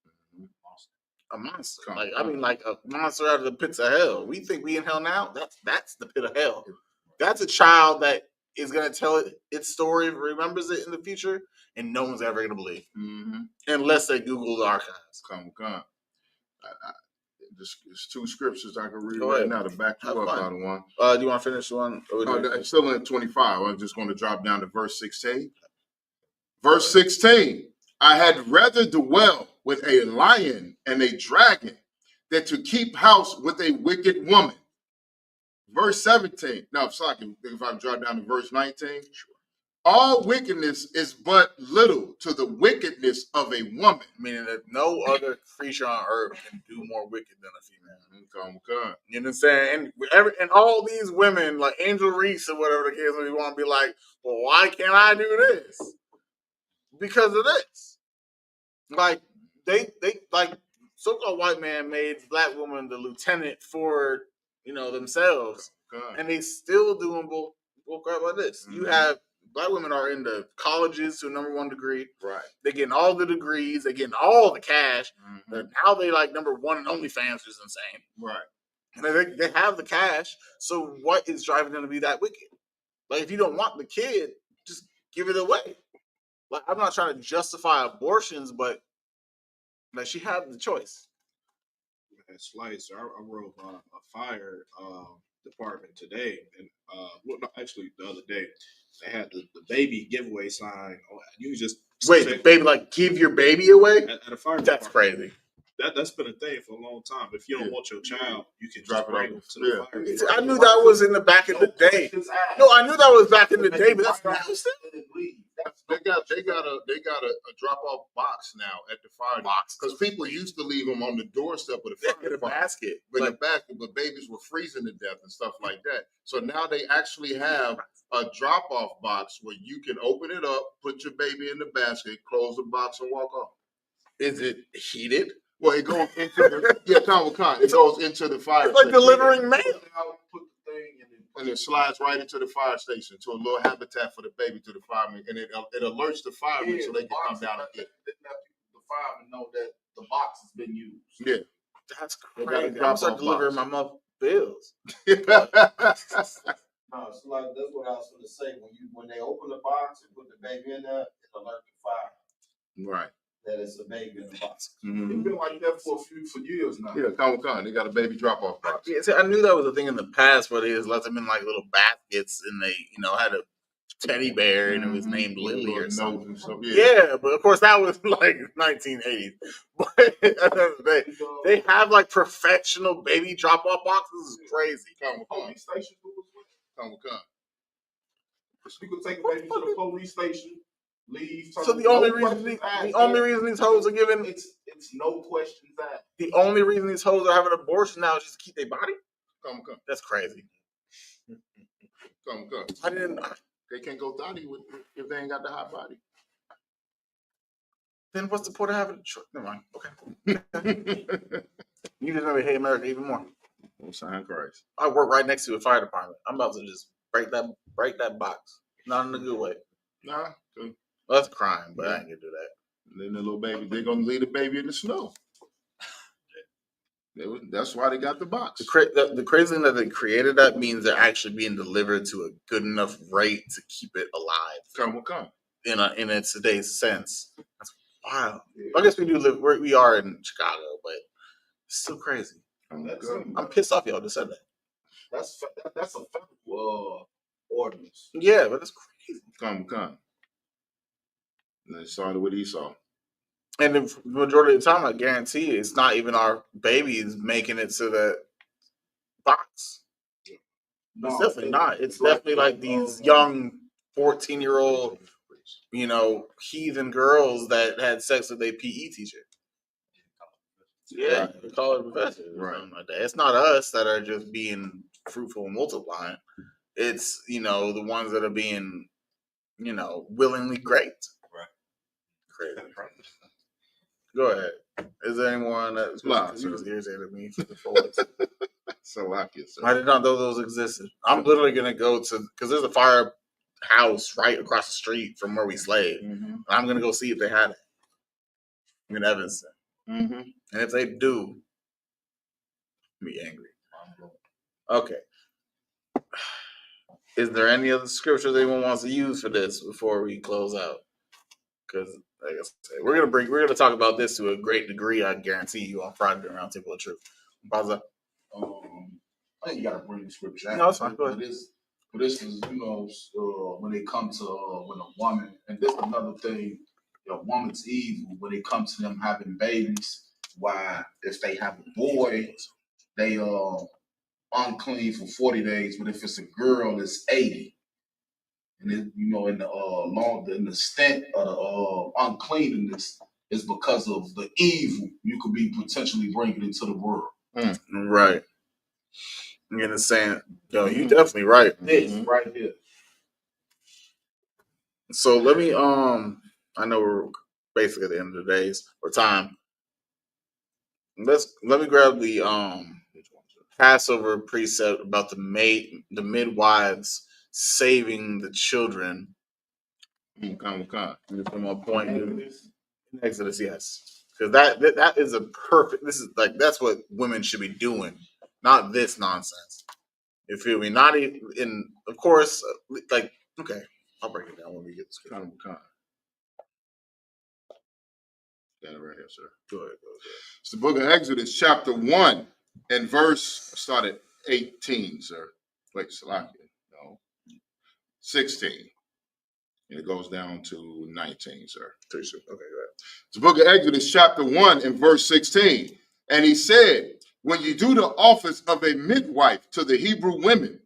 A monster. Like I mean, like a monster out of the pits of hell. We think we in hell now. That's the pit of hell. That's a child that is gonna tell its story, remembers it in the future, and no one's ever gonna believe, unless they Google the archives. Come. There's two scriptures I can read right now to back you up out of one. Do you want to finish one? I'm still in 25. I'm just going to drop down to verse 16. Verse 16. I had rather dwell with a lion and a dragon than to keep house with a wicked woman. Verse 17. Now, if I drop down to verse 19. Sure. All wickedness is but little to the wickedness of a woman. Meaning that no other creature on earth can do more wicked than a female. Come. You know what I'm saying? And all these women, like Angel Reese or whatever the case, we want to be like, well, why can't I do this? Because of this. Like, they like, so-called white man made black woman the lieutenant for, themselves. And they still doing bull crap like this. You have black women are in the colleges to a number 1 degree. Right. They're getting all the degrees. They're getting all the cash. Now they like number 1 in OnlyFans, which is insane. Right. And they have the cash. So what is driving them to be that wicked? Like, if you don't want the kid, just give it away. Like, I'm not trying to justify abortions, but like, she had the choice. At Slice, I wrote a fire department today, and actually the other day, they had the baby giveaway sign. You just wait, the baby, like, give your baby away at a fire. That's crazy. That's been a thing for a long time. If you don't want your child, you can drop it bring them to the fire. I knew that was in the back in the day. No, I knew that was back in the day, but that's nasty. They got a drop off box now at the fire box because people used to leave them on the doorstep with a basket, but babies were freezing to death and stuff like that. So now they actually have a drop off box where you can open it up, put your baby in the basket, close the box, and walk off. Is it heated? Well, it goes into the it goes into the fire. It's like delivering mail. Put the thing and it slides right into the fire station to a little habitat for the baby to the fireman, and it alerts the firemen so they can come down and get it. The firemen know that the box has been used. Yeah, that's crazy. I'm gonna start delivering my mother bills. No, so like that's what I was going to say. When they open the box and put the baby in there, it alert the fire. Right. That it's a baby in the box. It's been like that for years now. Yeah, come. They got a baby drop off box. Yeah, see, I knew that was a thing in the past where they just let them in like little baskets, and they, had a teddy bear and it was named Lily or something. Yeah, but of course that was like 1980s. But at the end of the day, they have like professional baby drop off boxes. It's crazy. Police station. Come. You could take a baby to the police station. Leave. So the only reason these hoes are giving it's no questions asked. The only reason these hoes are having abortion now is just to keep their body. Come. That's crazy. Come. They can't go thotty if they ain't got the hot body. Then what's the point of having a choice? Never mind. Okay. You just never hate America even more. Oh, sign Christ. I work right next to a fire department. I'm about to just break that box. Not in a good way. Nah. Well, that's a crime, but I ain't gonna do that. And then the little baby, they're gonna leave the baby in the snow. That's why they got the box. The crazy thing that they created that means they're actually being delivered to a good enough rate to keep it alive. Come. In its today's sense. That's wild. I guess we are in Chicago, but it's still crazy. I'm pissed off y'all just said that. That's a federal ordinance. Yeah, but it's crazy. Come. And they started with Esau. And the majority of the time, I guarantee it's not even our babies making it to the box. No, it's definitely not. It's definitely like these young 14-year-old, heathen girls that had sex with their PE teacher. Yeah, they call it a professor. Right. Like that. It's not us that are just being fruitful and multiplying. It's, the ones that are being, willingly great. Right. Crazy. Go ahead. Is there anyone that's irritated me? Salakia, sir. I did not know those existed. I'm literally gonna go to because there's a firehouse right across the street from where we slave. I'm gonna go see if they had it in Evanston. And if they do, I'll be angry. Okay. Is there any other scriptures anyone wants to use for this before we close out? Because like I said, we're gonna talk about this to a great degree. I guarantee you on Friday around Table of Truth. Pause. I think you gotta bring the scripture. No, it's fine. Go ahead. But this is, when it comes to when a woman, and this is another thing, a woman's evil when it comes to them having babies. Why, if they have a boy, they unclean for 40 days, but if it's a girl, it's 80. And it, in the stint of the uncleanness is because of the evil you could be potentially bringing into the world. Right. You understand? Yo, you definitely right. This right here. So let me I know we're basically at the end of the days or time. Let me grab the Passover precept about the midwives saving the children. From my point in Exodus, yes. Because that is a perfect. This is like that's what women should be doing, not this nonsense. You feel me? Not even in, of course, like okay. I'll break it down when we get to Got it right here, sir. Go ahead. It's the book of Exodus, chapter 1, and verse, start at 18, sir. Wait, Salakia. No. 16. And it goes down to 19, sir. Okay, go ahead. It's the book of Exodus, chapter 1, and verse 16. And he said, when you do the office of a midwife to the Hebrew women,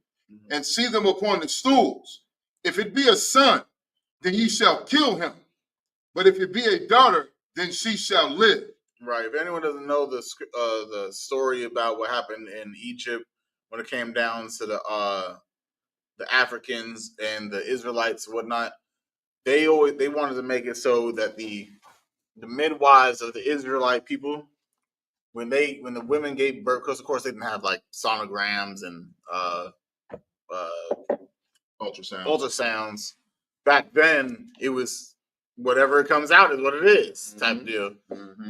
and see them upon the stools, if it be a son, then ye shall kill him. But if it be a daughter, then she shall live. Right. If anyone doesn't know the story about what happened in Egypt when it came down to the Africans and the Israelites and whatnot, they wanted to make it so that the midwives of the Israelite people, when the women gave birth, because of course they didn't have like sonograms and ultrasounds. Back then, it was whatever comes out is what it is type deal.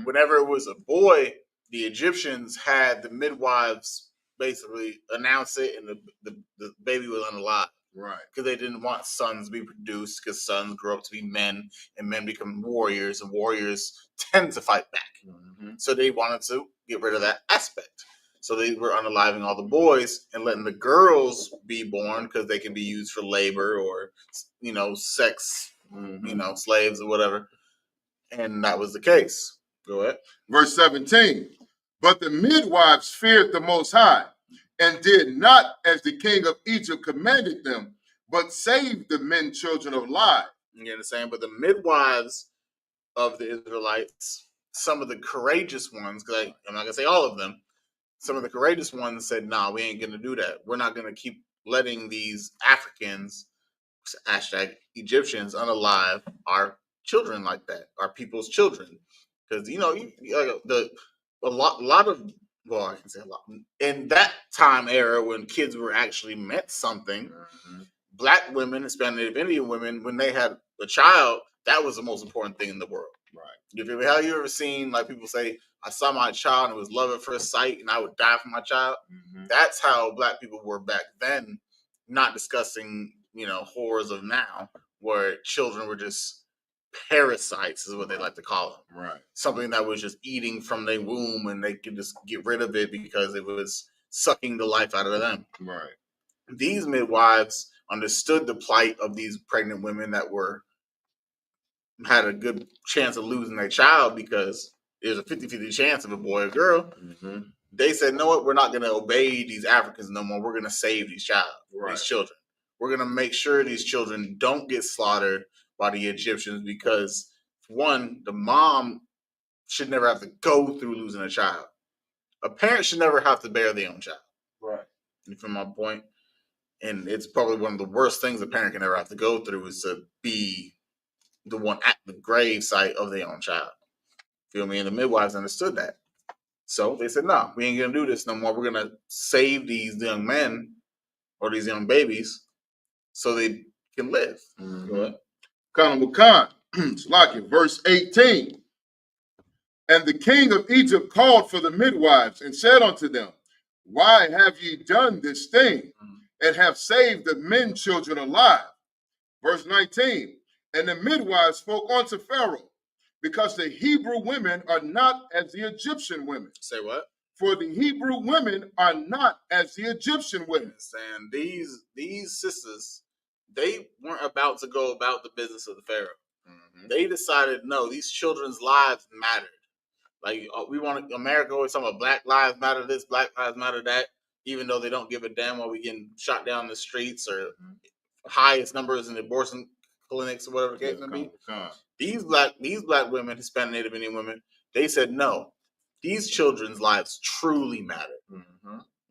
Whenever it was a boy, the Egyptians had the midwives basically announce it, and the baby was unalive. Right. Because they didn't want sons to be produced, because sons grow up to be men, and men become warriors, and warriors tend to fight back. So they wanted to get rid of that aspect. So they were unaliving all the boys and letting the girls be born because they can be used for labor or, sex, slaves or whatever. And that was the case. Go ahead. Verse 17. But the midwives feared the Most High and did not as the king of Egypt commanded them, but saved the men children alive. You understand? But the midwives of the Israelites, some of the courageous ones, because I'm not going to say all of them, some of the courageous ones said, nah, we ain't going to do that. We're not going to keep letting these Africans, hashtag Egyptians, unalive our children like that, our people's children. Because, a lot of, well, I can say a lot. In that time era when kids were actually meant something, Black women, Hispanic Indian women, when they had a child, that was the most important thing in the world. Right. Have you ever seen, like, people say, I saw my child and it was love at first sight and I would die for my child? That's how Black people were back then, not discussing, horrors of now, where children were just parasites, is what they like to call them. Right. Something that was just eating from their womb and they could just get rid of it because it was sucking the life out of them. Right. These midwives understood the plight of these pregnant women that had a good chance of losing their child because there's a 50-50 chance of a boy or girl. They said, no, we're not going to obey these Africans no more. We're going to save these children. We're going to make sure these children don't get slaughtered by the Egyptians because, one, the mom should never have to go through losing a child. A parent should never have to bear their own child. Right. From my point. And it's probably one of the worst things a parent can ever have to go through is to be the one at the grave site of their own child. Feel me? And the midwives understood that. So they said, no, we ain't gonna do this no more. We're gonna save these young men or these young babies so they can live. Go ahead. Khan, Salaki, verse 18. And the king of Egypt called for the midwives and said unto them, why have ye done this thing and have saved the men children alive? Verse 19. And the midwives spoke unto Pharaoh, because the Hebrew women are not as the Egyptian women. Say what? For the Hebrew women are not as the Egyptian women. And these sisters, they weren't about to go about the business of the Pharaoh. They decided, no, these children's lives mattered. Like, we want America always talking about Black Lives Matter this, Black Lives Matter that, even though they don't give a damn while we getting shot down the streets or highest numbers in abortion clinics or whatever the case may be. These black women, Hispanic, Native Indian women, they said, no, these children's lives truly matter.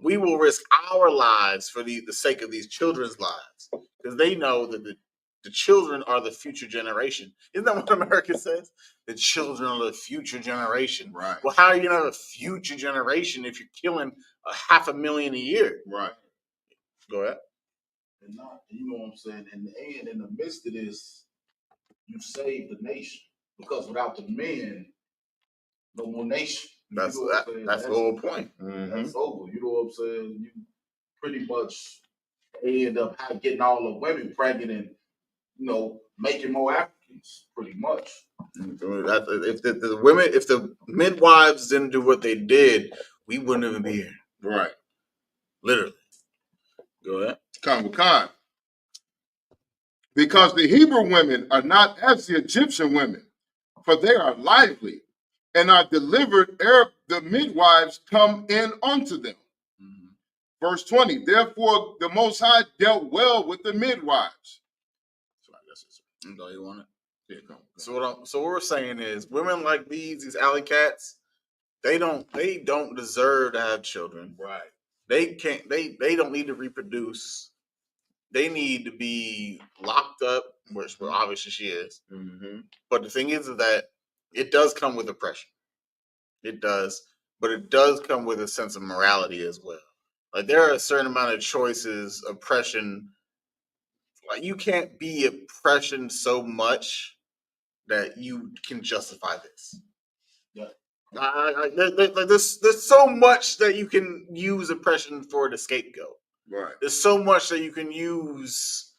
We will risk our lives for the sake of these children's lives, because they know that the children are the future generation. Isn't that what America says? The children are the future generation. Right. Well, how are you not a future generation if you're killing 500,000 a year? Right. Go ahead. And not, you know what I'm saying? And in the midst of this, you save the nation, because without the men, no more nation. That's you know what that's the whole point. That's over. You know what I'm saying? You pretty much end up getting all the women pregnant and, you know, making more Africans, pretty much. If the midwives didn't do what they did, we wouldn't even be here. Right. Literally. Go ahead. Khan. Because the Hebrew women are not as the Egyptian women, for they are lively and are delivered ere the midwives come in unto them. Verse 20, therefore the Most High dealt well with the midwives. So I guess it's you want it? Yeah, come. So what we're saying is, women like these alley cats, they don't deserve to have children. Right. They can't. They don't need to reproduce. They need to be locked up, which obviously she is. But the thing is that it does come with oppression. It does, but it does come with a sense of morality as well. Like, there are a certain amount of choices, oppression. Like, you can't be oppression so much that you can justify this. Yeah. There's so much that you can use oppression for the scapegoat. Right. There's so much that you can use,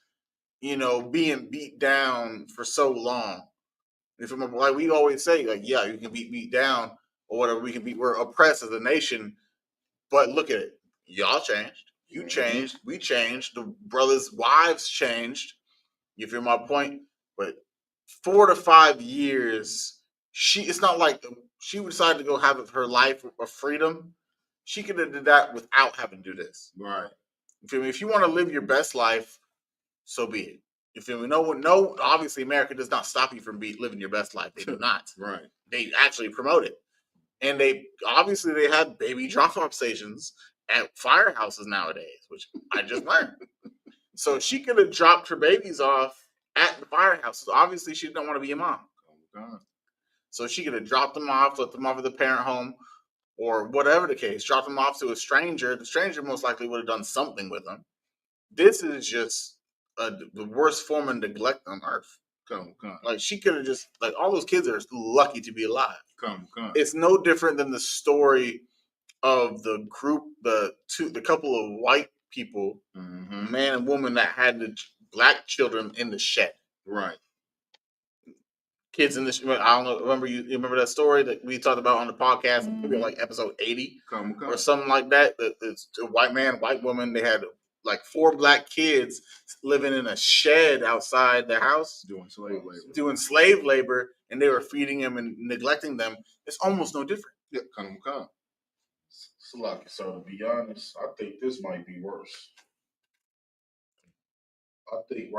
being beat down for so long. Like we always say, like, yeah, you can be beat down or whatever. We're oppressed as a nation, but look at it. Y'all changed. You changed. We changed. The brothers' wives changed. You feel my point? But 4 to 5 years, it's not like she decided to go have her life of freedom. She could have did that without having to do this. Right. You feel me? If you want to live your best life, so be it. You feel me? No, obviously America does not stop you from living your best life. They do not. Right. They actually promote it. And they have baby drop-off stations at firehouses nowadays, which I just learned. So she could have dropped her babies off at the firehouses. Obviously, she didn't want to be a mom. So she could have dropped them off, let them off at the parent home, or whatever the case, dropped them off to a stranger. The stranger most likely would have done something with them. This is just the worst form of neglect on earth. Like, she could have just, like, all those kids are lucky to be alive. It's no different than the story of the group, the couple of white people, man and woman, that had the black children in the shed. Right. Kids in the I don't know. Remember you remember that story that we talked about on the podcast, maybe like episode 80 or something like that? It's a white man, white woman. They had like 4 black kids living in a shed outside their house, doing slave labor, and they were feeding them and neglecting them. It's almost no different. Yeah, So to be honest, I think this might be worse. I think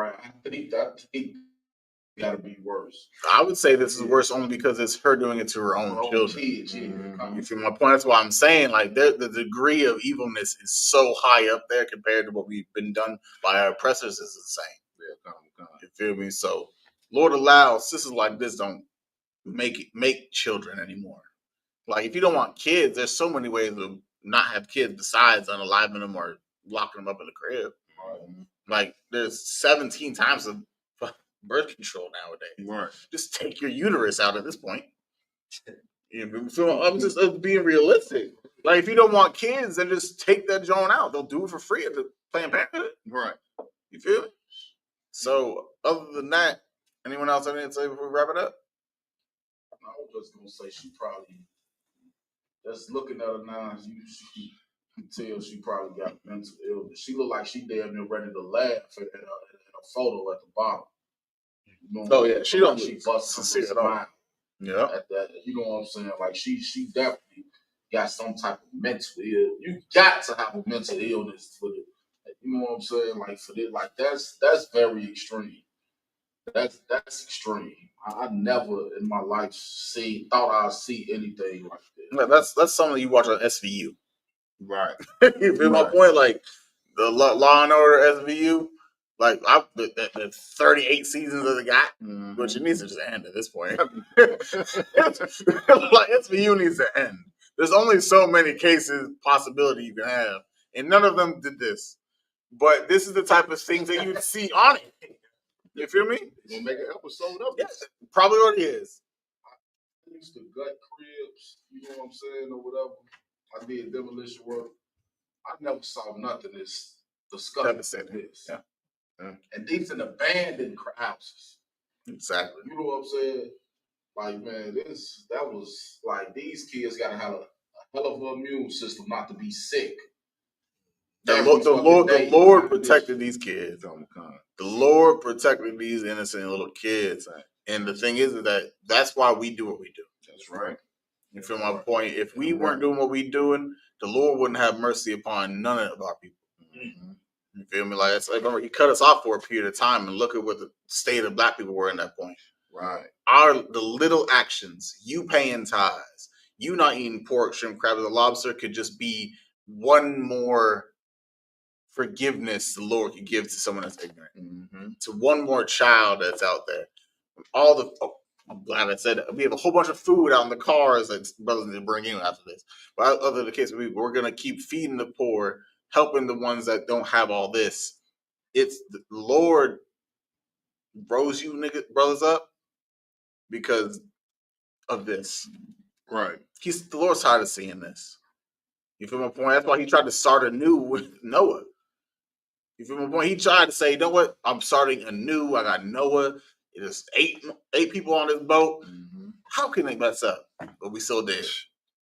gotta be worse. I would say this is worse only because it's her doing it to her own children. Kids, You feel my point? That's why I'm saying, like, the degree of evilness is so high up there compared to what we've been done by our oppressors is insane. You feel me? So, Lord allow sisters like this don't make children anymore. Like, if you don't want kids, there's so many ways to not have kids besides unaliving them or locking them up in the crib. Like, there's 17 times of birth control nowadays. Right. Just take your uterus out at this point. So I'm just being realistic. Like, if you don't want kids, then just take that joint out. They'll do it for free at the Planned Parenthood. Right. You feel me? So, other than that, anyone else have anything to say before we wrap it up? I was just gonna say she probably, just looking at her now, you can tell she probably got mental illness. She look like she damn near ready to laugh at a photo at the bottom. You know, Yeah, she don't she busting at all. Yeah, at that, you know what I'm saying? Like she definitely got some type of mental ill. You got to have a mental illness for it. You know what I'm saying? Like for this, like that's very extreme. That's extreme. I never in my life thought I'd see anything like that. That's something you watch on SVU. Right. You feel my point? Like the Law and Order SVU. Like the 38 seasons that they got, which it needs to just end at this point. Like SVU needs to end. There's only so many cases possibility you can have, and none of them did this. But this is the type of things that you'd see on it. You feel me? We'll make an episode of it. Yes, probably already is. I used to gut cribs, you know what I'm saying, or whatever. I did demolition work. I never saw nothing as disgusting as this. Yeah. And these in abandoned houses. Exactly. You know what I'm saying? Like, man, that was like these kids gotta have a hell of an immune system not to be sick. The Lord protected these kids. The Lord protected these innocent little kids. And the thing is that that's why we do what we do. That's right. You feel my point? If we weren't doing what we're doing, the Lord wouldn't have mercy upon none of our people. You feel me? Like, it's like, remember, he cut us off for a period of time, and look at what the state of black people were in that point. Right. The little actions, you paying tithes, you not eating pork, shrimp, crab, and lobster could just be one more forgiveness the Lord could give to someone that's ignorant, to one more child that's out there. I'm glad I said that. We have a whole bunch of food out in the cars that brothers need to bring in after this. But other than the case, we're going to keep feeding the poor, helping the ones that don't have all this. It's the Lord rose you brothers up because of this. Right. The Lord's tired of seeing this. You feel my point? That's why he tried to start anew with Noah. You feel my point? He tried to say, you know what? I'm starting anew. I got Noah. It is eight people on this boat. How can they mess up? But we still did.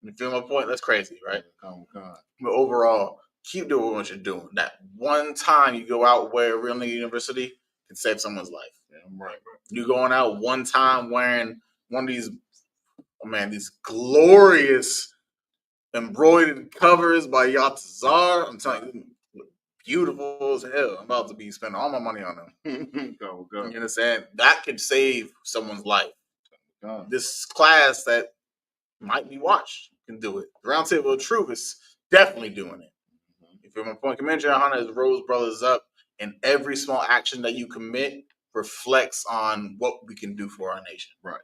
You feel my point? That's crazy, right? But overall, keep doing what you're doing. That one time you go out wear real nigga university can save someone's life. Yeah, right. You going out one time wearing one of these, these glorious embroidered covers by Yatazar. I'm telling you, beautiful as hell. I'm about to be spending all my money on them. Go. You understand? That could save someone's life. This class that might be watched can do it. The Round Table of Truth is definitely doing it. You feel my point? Commander Hunter has rose brothers up, and every small action that you commit reflects on what we can do for our nation. Right.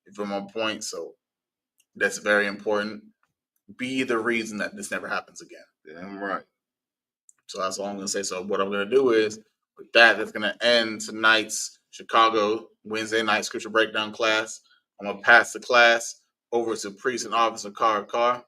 You feel my point? So that's very important. Be the reason that this never happens again. Damn right. So that's all I'm going to say. So what I'm going to do is, with that's going to end tonight's Chicago Wednesday night scripture breakdown class. I'm going to pass the class over to Priest and Officer Carr.